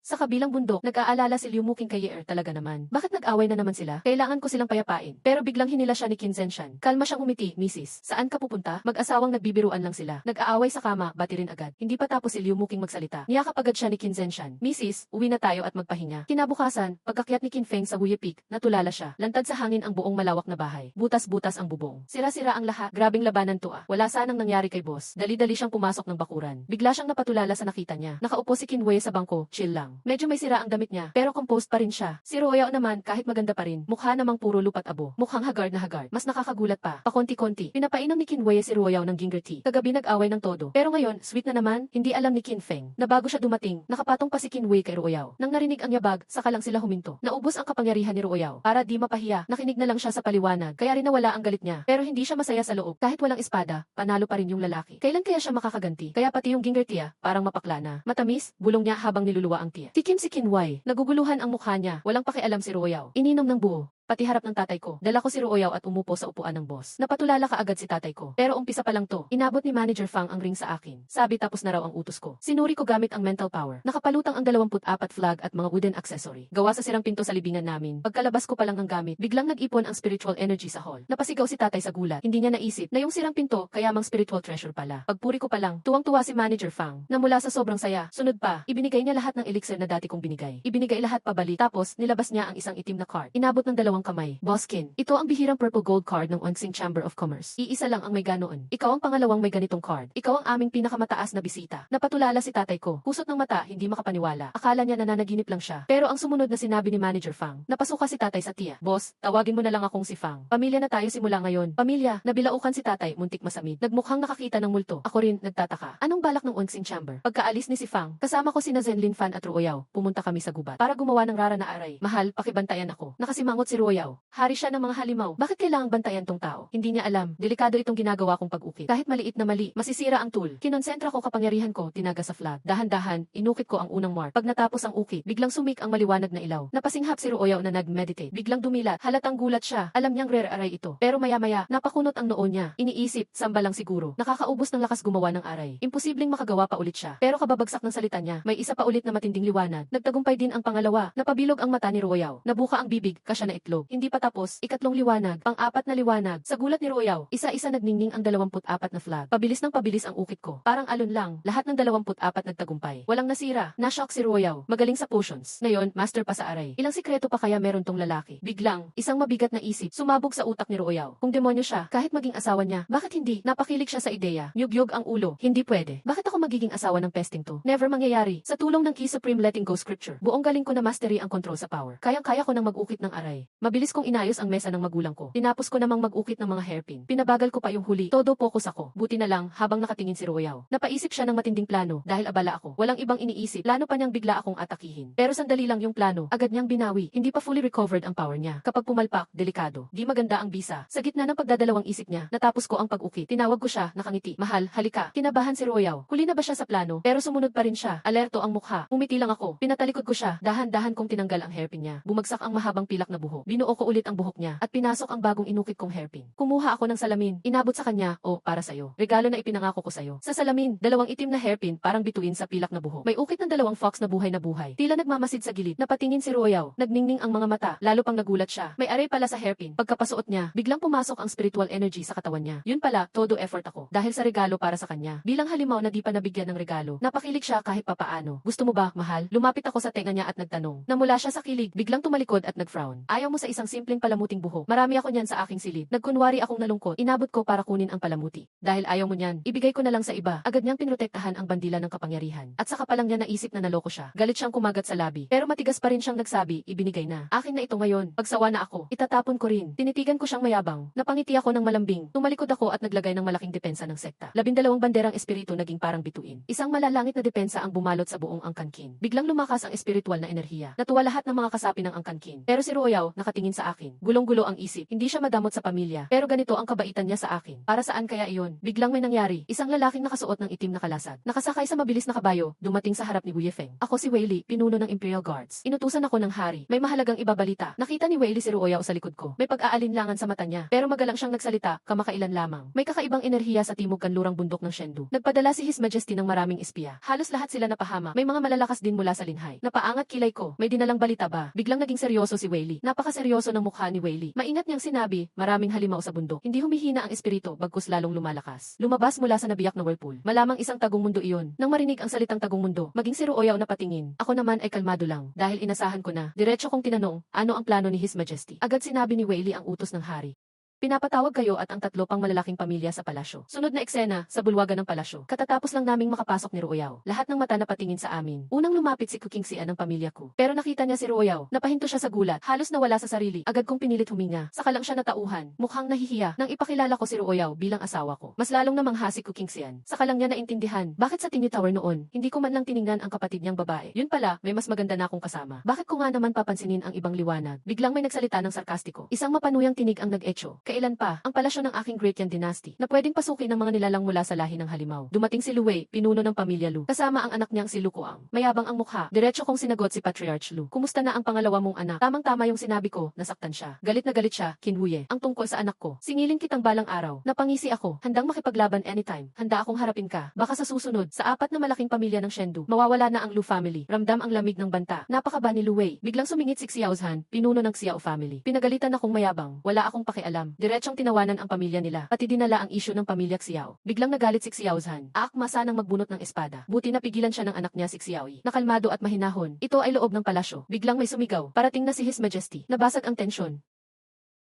Sa kabilang bundok, nag-aalala si Liu Muking kay Ye talaga naman. Bakit nag-away na naman sila? Kailangan ko silang payapain. Pero biglang hinila siya ni Qin Zenshan. Kalma siyang umiti, Mrs. Saan ka pupunta? Mag-asawang nagbibiruan lang sila. Nag-aaway sa kama, bati rin agad. Hindi pa tapos si Liu Muking magsalita. Niyakap agad siya ni Qin Zenshan. Mrs. Uwi na tayo at magpahinga. Kinabukasan, pagkakyat ni Qin Feng sa Wuye Peak, natulala siya. Lantad sa hangin ang buong malawak na bahay. Butas-butas ang bubong. Sira-sira ang lahat. Grabing labanan to ah. Wala sanang nangyari kay boss. Dali-dali siyang pumasok ng bakuran. Bigla siyang napatulala sa nakita niya. Nakaupo si Qin Wei sa bangko, chill lang. Medyo may sira ang damit niya, pero composed pa rin siya. Si Ruoyao naman, kahit maganda pa rin, mukha namang puro lupat abo. Mukhang haggard na haggard. Mas nakakagulat pa. Pakonti-konti. Pinapainom ni Qin Wei si Ruoyao ng ginger tea. Kagabi nag-away ng todo. Pero ngayon, sweet na naman, hindi alam ni Qin Feng na bago siya dumating, nakapatong pa si Qin Wei kay Ruoyao. Nang narinig ang yabag, saka lang sila huminto. Naubos ang kapangyarihan ni Ruoyao. Para di mapahiya, nakinig na lang siya sa paliwanag, kaya rin nawala ang galit niya. Pero hindi siya masaya sa loob. Kahit walang espada, panalo pa rin yung lalaki. Kailan kaya siya makakaganti? Kaya pati yung ginger tea, parang mapakla na. Matamis, bulong niya habang niluluwa ang tea. Tikim si Qin Wei. Naguguluhan ang mukha niya, walang pakialam si Ruoyao. Ininom ng buo. Pati harap ng tatay ko. Dala ko si Ruoyao at umupo sa upuan ng boss. Napatulala kaagad si tatay ko. Pero umpisa pa lang to. Inabot ni Manager Fang ang ring sa akin. Sabi tapos na raw ang utos ko. Sinuri ko gamit ang mental power. Nakapalutang ang 24 flag at mga wooden accessory. Gawa sa sirang pinto sa libingan namin. Pagkalabas ko pa lang ng gamit, biglang nag-ipon ang spiritual energy sa hall. Napasigaw si tatay sa gulat. Hindi niya naisip na yung sirang pinto kaya mang spiritual treasure pala. Pagpuri ko pa lang, tuwang-tuwa si Manager Fang. Na mula sa sobrang saya, sunod pa, ibinigay niya lahat ng elixir na dati kong binigay. Ibinigay lahat pabalik. Tapos, nilabas niya ang isang itim na card. Inabot ng 2 kamay. Boss ito ang bihirang purple gold card ng Ongsing Chamber of Commerce. Iisa lang ang may ganoon. Ikaw ang pangalawang may ganitong card. Ikaw ang aming pinakamataas na bisita. Napatulala si tatay ko. Kusot ng mata, hindi makapaniwala. Akala niya nananaginip lang siya. Pero ang sumunod na sinabi ni Manager Fang, napasuka si tatay sa tiya. Boss, tawagin mo na lang akong si Fang. Pamilya na tayo simula ngayon. Pamilya, nabilaukan si tatay, muntik masamid. Nagmukhang nakakita ng multo. Ako rin, nagtataka. Anong balak ng Ongsing Chamber? Pagkaalis ni si Fang, kasama ko sina Zenlin Fan at Ruoyao. Pumunta kami sa gubat para gumawa ng rara na aray. Mahal, pakibantayan ako. Nakasimangot si Ruoyao. Hari siya ng mga halimaw. Bakit kailangang bantayan tong tao? Hindi niya alam. Delikado itong ginagawa kong pag-ukit. Kahit maliit na mali, masisira ang tool. Kinonsentra ko kapangyarihan ko, tinaga sa flag. Dahan-dahan, inukit ko ang unang mark. Pag natapos ang ukit, biglang sumik ang maliwanag na ilaw. Napasinghap si Ruoyao na nag-meditate. Biglang dumilat. Halatang gulat siya. Alam niyang rare aray ito. Pero maya-maya, napakunot ang noo niya. Iniisip, samba lang siguro. Nakakaubos ng lakas gumawa ng aray. Imposibleng makagawa pa ulit siya. Pero kababagsak ng salita niya, may isa pa ulit na matinding liwanag. Nagtagumpay din ang pangalawa. Napabilog ang mata ni Ruoyao. Nabuka ang bibig, kasya na itlog. Hindi pa tapos, ikatlong liwanag, pang-apat na liwanag. Sa gulat ni Ruoyao, isa-isa nagningning ang 24 na flag. Pabilis ng pabilis ang ukit ko. Parang alon lang, lahat ng 24 nagtagumpay. Walang nasira. Na-shock si Ruoyao. Magaling sa potions. Ngayon, master pa sa aray. Ilang sikreto pa kaya meron tong lalaki? Biglang, isang mabigat na isip sumabog sa utak ni Ruoyao. Kung demonyo siya, kahit maging asawa niya, bakit hindi? Napakilig siya sa ideya. Nyug-yug ang ulo. Hindi pwede. Bakit ako magiging asawa ng pesting to? Never mangyayari. Sa tulong ng Key Supreme Letting Go Scripture, buong galing ko na mastery ang control sa power. Kayang-kaya ko nang mag-ukit ng aray. Mabilis kong inayos ang mesa ng magulang ko. Tinapos ko namang mag-ukit ng mga hairpin. Pinabagal ko pa yung huli. Todo focus ako. Buti na lang habang nakatingin si Ruoyao. Napaisip siya ng matinding plano dahil abala ako. Walang ibang iniisip. Plano pa niyang bigla akong atakihin. Pero sandali lang yung plano. Agad niyang binawi. Hindi pa fully recovered ang power niya. Kapag pumalpak, delikado. Di maganda ang bisa. Sa gitna ng pagdadalawang isip niya, natapos ko ang pag-ukit. Tinawag ko siya, nakangiti. Mahal, halika. Kinabahan si Ruoyao. Huli na ba siya sa plano? Pero sumunod pa rin siya. Alerto ang mukha. Umiti lang ako. Pinatalikod ko siya. Dahan-dahan kong tinanggal ang hairpin niya. Bumagsak ang mahabang pilak na buhok. Binuo ko ulit ang buhok niya at pinasok ang bagong inukit kong hairpin. Kumuha ako ng salamin. Inabot sa kanya, para sa'yo. Regalo na ipinangako ko sa'yo. Sa salamin, 2 itim na hairpin parang bituin sa pilak na buhok. May ukit ng 2 fox na buhay na buhay. Tila nagmamasid sa gilid. Napatingin si Ruoyao. Nagningning ang mga mata. Lalo pang nagulat siya. May aray pala sa hairpin. Pagkapasuot niya, biglang pumasok ang spiritual energy sa katawan niya. Yun pala, todo effort ako. Dahil sa regalo para sa kanya. Bilang halimaw na di pa nabigyan ng regalo, napakilig siya kahit papaano. Gusto mo ba, mahal? Lumapit ako sa tenga niya at nagtanong. Namula siya sa kilig, biglang tumalikod at nag-frown. Ayaw mo sa isang simpleng palamuting buhok. Marami ako niyan sa aking silid. Nagkunwari akong nalungkot. Inabot ko para kunin ang palamuti. Dahil ayaw mo niyan, ibigay ko na lang sa iba. Agad niyang pinrotektahan ang bandila ng kapangyarihan. At saka pa lang niya naisip na naloko siya. Galit siyang kumagat sa labi. Pero matigas pa rin siyang nagsabi, ibinigay na. Akin na ito ngayon. Pagsawa na ako, itatapon ko rin. Tinitigan ko siyang mayabang. Napangiti ako ng malambing. Tumalikod ako at naglagay ng malaking depensa ng sekta. 12 banderang espiritu naging parang bituin. Isang malalangit na depensa ang bumalot sa buong Angkan Kin. Biglang lumakas ang espiritual na enerhiya. Natuwa lahat ng mga kasapi ng Angkan Kin. Pero si Ruoyao, nakatingin sa akin. Gulong-gulo ang isip. Hindi siya madamot sa pamilya. Pero ganito ang kabaitan niya sa akin. Para saan kaya iyon? Biglang may nangyari. Isang lalaking nakasuot ng itim na kalasag. Nakasakay sa mabilis na kabayo, dumating sa harap ni Wu Yifeng. Ako si Wei Li, pinuno ng Imperial Guards. Inutusan ako ng hari. May mahalagang ibabalita. Nakita ni Wei Li si Ruoyao sa likod ko. May pag-aalinlangan sa mata niya. Pero magalang siyang nagsalita, kamakailan lamang. May kakaibang enerhiya sa timog kanlurang bundok ng Shendu. Nagpadala si His Majesty ng maraming espiya. Halos lahat sila napahama. May mga malalakas din mula sa linhay. Napaangat kilay ko. May dinalang balita ba? Biglang naging seryoso si Wei Li. Napakaseryoso ng mukha ni Wei Li. Maingat niyang sinabi, maraming halimaw sa bundok. Hindi humihina ang espiritu, bagkus lalong lumalakas. Lumabas mula sa nabiyak na whirlpool. Malamang isang tagong mundo iyon. Nang marinig ang salitang tagong mundo, maging si Ruoyao na patingin. Ako naman ay kalmado lang. Dahil inasahan ko na. Diretso kong tinanong, ano ang plano ni His Majesty? Agad sinabi ni Wei Li ang utos ng hari. Pinapatawag kayo at ang 3 pang malalaking pamilya sa palasyo. Sunod na eksena, sa bulwagan ng palasyo. Katatapos lang naming makapasok ni Ruoyao. Lahat ng mata napatingin sa amin. Unang lumapit si Kuking Sian ng pamilya ko. Pero nakita niya si Ruoyao. Napahinto siya sa gulat. Halos nawala sa sarili. Agad kong pinilit huminga. Saka lang siya natauhan. Mukhang nahihiya. Nang ipakilala ko si Ruoyao bilang asawa ko. Mas lalong namangha si Kuking Sian. Saka lang niya naintindihan. Bakit sa Tingi Tower noon, hindi ko man lang tiningnan ang kapatid niyang babae. Yun pala, may mas maganda na akong kasama. Bakit ko nga naman papansinin ang ibang liwanag? Biglang may nagsalita ng sarkastiko. Isang mapanuyang tinig ang nag-echo. Kailan pa? Ang palasyo ng aking Great Yan Dynasty na pwedeng pasukin ng mga nilalang mula sa lahi ng halimaw. Dumating si Lu Wei, pinuno ng pamilya Lu. Kasama ang anak niyang si Lu Kuang. Mayabang ang mukha. Diretso kong sinagot si Patriarch Lu. Kumusta na ang pangalawa mong anak? Tamang-tama yung sinabi ko, nasaktan siya. Galit na galit siya, Qin Huye. Ang tungkol sa anak ko. Singilin kitang balang araw. Napangisi ako. Handang makipaglaban anytime. Handa akong harapin ka. Baka sa susunod, sa 4 na malaking pamilya ng Shendu, mawawala na ang Lu family. Ramdam ang lamig ng banta. Napakaba ni Lu Wei. Biglang sumingit si Xiao Zhan, pinuno ng Xiao family. Pinagalitan akong mayabang. Wala akong pakialam. Diretsong tinawanan ang pamilya nila. Pati dinala ang isyu ng pamilya Xiao. Biglang nagalit si Xiao Zhan. Aakma sanang magbunot ng espada. Buti na pigilan siya ng anak niya si Xiao Yi. Nakalmado at mahinahon. Ito ay loob ng palasyo. Biglang may sumigaw. Parating na si His Majesty. Nabasag ang tensyon.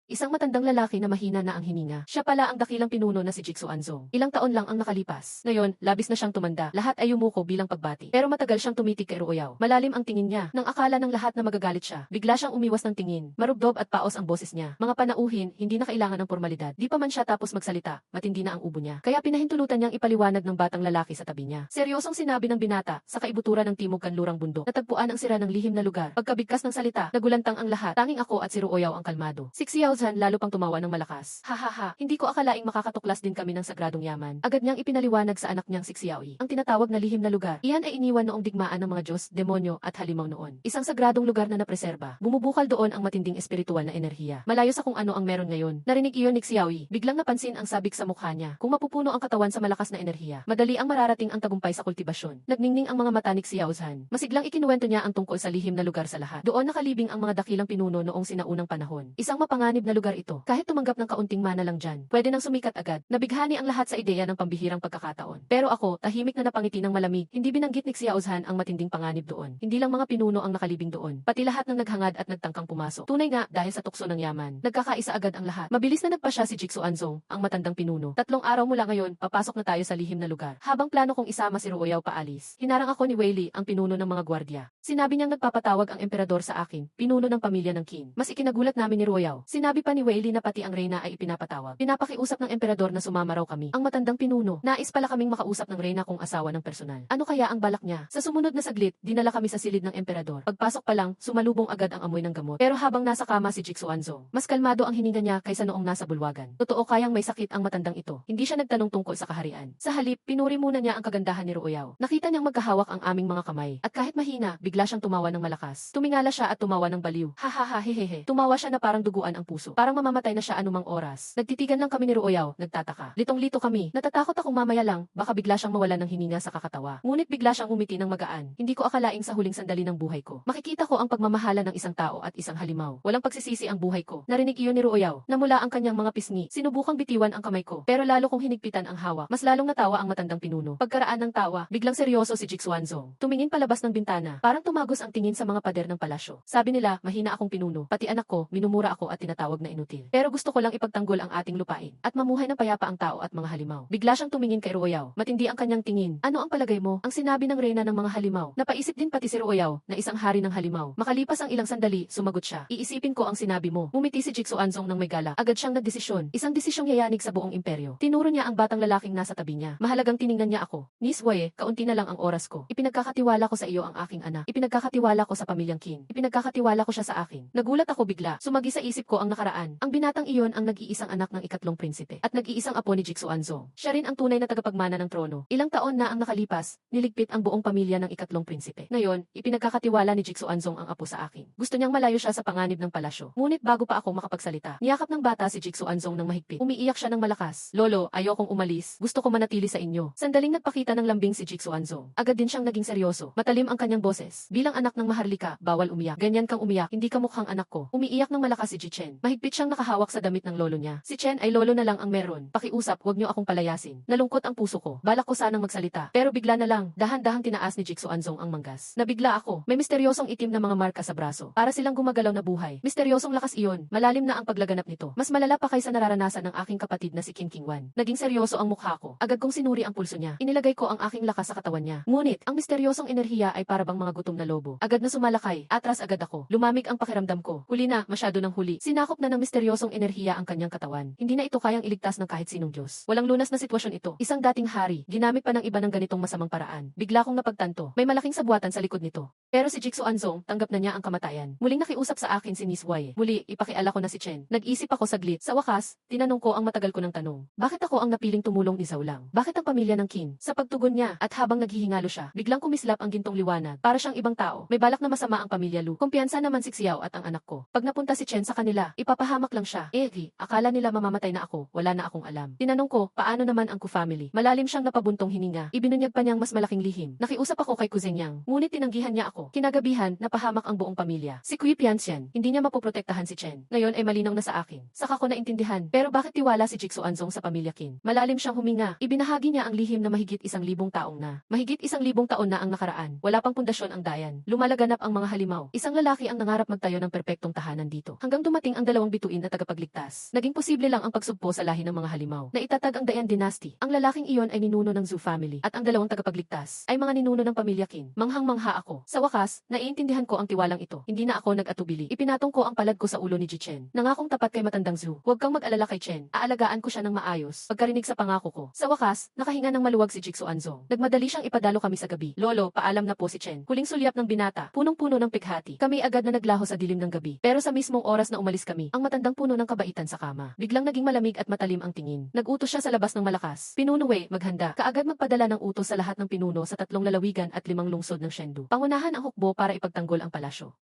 Isang matandang lalaki na mahina na ang hininga. Siya pala ang dakilang pinuno na si Jigsaw Anzong. Ilang taon lang ang nakalipas. Ngayon, labis na siyang tumanda. Lahat ay yumuko bilang pagbati. Pero matagal siyang tumitig kay Ruoyao. Malalim ang tingin niya. Nang akala ng lahat na magagalit siya, bigla siyang umiwas ng tingin. Marubdob at paos ang boses niya. Mga panauhin, hindi na kailangan ng formalidad. Di pa man siya tapos magsalita, matindi na ang ubo niya. Kaya pinahintulutan niyang ipaliwanag ng batang lalaki sa tabi niya. Seryosong sinabi ng binata, sa kaibuturan ng timog kanlurang bundok. Natagpuan ang sira ng lihim na lugar. Pagkabigkas ng salita, nagulantang ang lahat. Tanging ako at si Ruoyao ang kalmado. Si Xiao Zhan lalo pang tumawa ng malakas. Hahaha, hindi ko akalaing makakatuklas din kami ng sagradong yaman. Agad niyang ipinaliwanag sa anak niyang si Xiao Yi. Ang tinatawag na lihim na lugar. Iyan ay iniwan noong digmaan ng mga Diyos, demonyo at halimaw noon. Isang sagradong lugar na napreserba. Bumubukal doon ang matinding espiritual na enerhiya. Malayo sa kung ano ang meron ngayon. Narinig iyon ni Xiao Yi. Biglang napansin ang sabik sa mukha niya. Kung mapupuno ang katawan sa malakas na enerhiya, madali ang mararating ang tagumpay sa kultibasyon. Nagningning ang mga mata ni Xiao Zhan. Masiglang ikinuwento niya ang tungkol sa lihim na lugar sa lahat. Doon nakalibing ang mga dakilang pinuno noong sinaunang panahon. Isang mapanganib na lugar ito. Kahit tumanggap ng kaunting mana lang dyan, pwede nang sumikat agad. Nabighani ang lahat sa ideya ng pambihirang pagkakataon. Pero ako, tahimik na napangiti ng malamig. Hindi binanggit ni Xiao Zhan ang matinding panganib doon. Hindi lang mga pinuno ang nakalibing doon, pati lahat ng naghangad at nagtangkang pumasok. Tunay nga, dahil sa tukso ng yaman, nagkakaisa agad ang lahat. Mabilis na nagpa siya si Jigsaw Anzong, ang matandang pinuno. 3 araw mula ngayon, papasok na tayo sa lihim na lugar. Habang plano kong isama si Ruoyao paalis, hinarang ako ni Wei Li, ang pinuno ng mga gwardya. Sinabi niyang nagpapatawag ang emperador sa akin, pinuno ng pamilya ng Qin. Mas ikinagulat namin ni Ruoyao. Sinabi pa ni Wei Li na pati ang reyna ay ipinapatawag. Pinapakiusap ng emperador na sumama raw kami. Ang matandang pinuno, nais pala kaming makausap ng reyna kung asawa ng personal. Ano kaya ang balak niya? Sa sumunod na saglit, dinala kami sa silid ng emperador. Pagpasok pa lang, sumalubong agad ang amoy ng gamot. Pero habang nasa kama si Jigsaw Anzong, mas kalmado ang hininga niya kaysa noong nasa bulwagan. Totoo kayang may sakit ang matandang ito. Hindi siya nagtanong tungkol sa kaharian. Sa halip, pinuri muna niya ang kagandahan ni Ruoyao. Nakita niyang magkahawak ang aming mga kamay. At kahit mahina, bigla siyang tumawa ng malakas. Tumingala siya at tumawa ng baliw. Hahaha hehehe. Tumawa siya na parang duguan ang puso. Parang mamamatay na siya anumang oras. Nagtitigan lang kami ni Ruoyao, nagtataka. Litong-lito kami. Natatakot akong mamaya lang, baka bigla siyang mawala ng hininga sa kakatawa. Ngunit bigla siyang umiti ng magaan. Hindi ko akalaing sa huling sandali ng buhay ko, makikita ko ang pagmamahala ng isang tao at isang halimaw. Walang pagsisisi ang buhay ko. Narinig iyon ni Ruoyao. Namula ang kanyang mga pisngi. Sinubukang bitiwan ang kamay ko. Pero lalo kong hinigpitan ang hawak. Mas lalong natawa ang matandang pinuno. Pagkaraan ng tawa, biglang seryoso si Jigsaw Anzong. Tumingin palabas ng bintana. Parang tumagos ang tingin sa mga pader ng palasyo. Sabi nila, mahina akong pinuno. Pati anak ko, minumura ako at tinatawag tinatawag na inutil. Pero gusto ko lang ipagtanggol ang ating lupain at mamuhay ng payapa ang tao at mga halimaw. Bigla siyang tumingin kay Ruoyaw. Matindi ang kanyang tingin. Ano ang palagay mo? Ang sinabi ng reyna ng mga halimaw. Napaisip din pati si Ruoyaw na isang hari ng halimaw. Makalipas ang ilang sandali, sumagot siya. Iisipin ko ang sinabi mo. Ngumiti si Jigsaw Anzong ng may galak. Agad siyang nagdesisyon. Isang desisyong yayanig sa buong imperyo. Tinuro niya ang batang lalaking nasa tabi niya. Mahalagang tiningnan niya ako. Miss Wei, kaunti na lang ang oras ko. Ipinagkakatiwala ko sa iyo ang aking anak. Ipinagkakatiwala ko sa pamilyang Qin. Ipinagkakatiwala ko siya sa akin. Nagulat ako bigla. Sumagi sa isip ko ang nakaraan. Ang binatang iyon ang nag-iisang anak ng ikatlong prinsipe at nag-iisang apo ni Jigsaw Anzong. Siya rin ang tunay na tagapagmana ng trono. Ilang taon na ang nakalipas, niligpit ang buong pamilya ng ikatlong prinsipe. Ngayon, ipinagkakatiwala ni Jigsaw Anzong ang apo sa akin. Gusto niyang malayo siya sa panganib ng palasyo. Ngunit bago pa ako makapagsalita, niyakap ng bata si Jigsaw Anzong ng mahigpit. Umiiyak siya ng malakas. Lolo, ayokong umalis. Gusto ko manatili sa inyo. Sandaling nagpakita ng lambing si Jigsaw Anzong. Agad din siyang naging seryoso. Matalim ang kanyang boses. Bilang anak ng maharlika, bawal umiyak. Ganyan kang umiyak, hindi ka mukhang anak ko. Umiiyak ng malakas si Ji Chen. Mahigpit siyang nakahawak sa damit ng lolo niya. Si Chen ay lolo na lang ang meron. Pakiusap, huwag niyo akong palayasin. Nalungkot ang puso ko. Balak ko sanang magsalita. Pero bigla na lang, dahan-dahang tinaas ni Jigsaw Anzong ang manggas. Nabigla ako. May misteryosong itim na mga marka sa braso. Para silang gumagalaw na buhay. Misteryosong lakas iyon. Malalim na ang paglaganap nito. Mas malala pa kaysa nararanasan ng aking kapatid na si Qin Qingwan. Naging seryoso ang mukha ko. Agad kong sinuri ang pulso niya. Inilagay ko ang aking lakas sa katawan niya. Ngunit, ang misteryosong enerhiya ay para bang mga gutom na lobo. Agad na sumalakay. Atras agad ako. Lumamig ang pakiramdam ko. Huli na, masyado ng huli. Sinakop na ng misteryosong enerhiya ang kanyang katawan. Hindi na ito kayang iligtas ng kahit sinong Diyos. Walang lunas na sitwasyon ito. Isang dating hari, ginamit pa ng iba ng ganitong masamang paraan. Bigla kong napagtanto. May malaking sabuatan sa likod nito. Pero si Jigsaw Anzong, tanggap na niya ang kamatayan. Muling nakiusap sa akin si Miss Wei. Muli, ipakiala ko na si Chen. Nag-isip ako saglit. Sa wakas, tinanong ko ang matagal ko ng tanong. Bakit ako ang napiling tumulong ni Zhao Lang? Bakit ang pamilya ng Qin? Sa pagtugon niya, at habang naghihingalo siya, biglang kumislap ang gintong liwanag. Para siyang ibang tao. May balak na masama ang pamilya Lu. Kumpiyansa naman si Xiao at ang anak ko. Pag napunta si Chen sa kanila, ipapahamak lang siya. Akala nila mamamatay na ako. Wala na akong alam. Tinanong ko, paano naman ang Ku family? Malalim siyang napabuntong hininga. Ibinunyag pa niyang mas malaking lihim. Nakiusap ako kay Cousin Yang. Ngunit tinanggihan niya ako. Kinagabihan, napahamak ang buong pamilya. Si Kui Pianxian, hindi niya mapoprotektahan si Chen. Ngayon ay malinaw na sa akin. Saka ko naintindihan. Pero bakit tiwala si Jigsaw Anzong sa pamilya Qin? Malalim siyang huminga. Ibinahagi niya ang lihim na mahigit 1,000 taong na. Mahigit 1,000 taon na ang nakaraan. Wala pang pundasyon ang dayan. Lumalaganap ang mga halimaw. Isang lalaki ang nangarap magtayo ng perpektong tahanan dito. Hanggang dumating ang dalawang bituin na tagapagligtas. Naging posible lang ang pagsugpo sa lahi ng mga halimaw. Naitatag ang Dayan Dynasty. Ang lalaking iyon ay ninuno ng Zhou family at ang dalawang tagapagligtas ay mga ninuno ng pamilya Qin. Manghang-mangha ako. Sa wakas, naiintindihan ko ang tiwalang ito. Hindi na ako nag-atubili. Ipinatong ko ang palad ko sa ulo ni Ji Chen. Nangakong tapat kay matandang Zhou. Huwag kang mag-alala kay Chen. Aalagaan ko siya ng maayos. Pagkarinig sa pangako ko. Sa wakas, nakahinga ng maluwag si Jigsaw Anzong. Nagmadali siyang ipadalo kami sa gabi. Lolo, paalam na po si Chen. Huling sulyap ng binata. Punong-puno ng pighati. Kami agad na naglaho sa dilim ng gabi. Pero sa mismong oras na umalis kami, ang matandang puno ng kabaitan sa kama. Biglang naging malamig at matalim ang tingin. Nag-utos siya sa labas ng malakas. Pinuno Wei, maghanda. Kaagad magpadala ng utos sa lahat ng pinuno sa 3 lalawigan at 5 lungsod ng Chengdu. Pangunahan ang hukbo para ipagtanggol ang palasyo.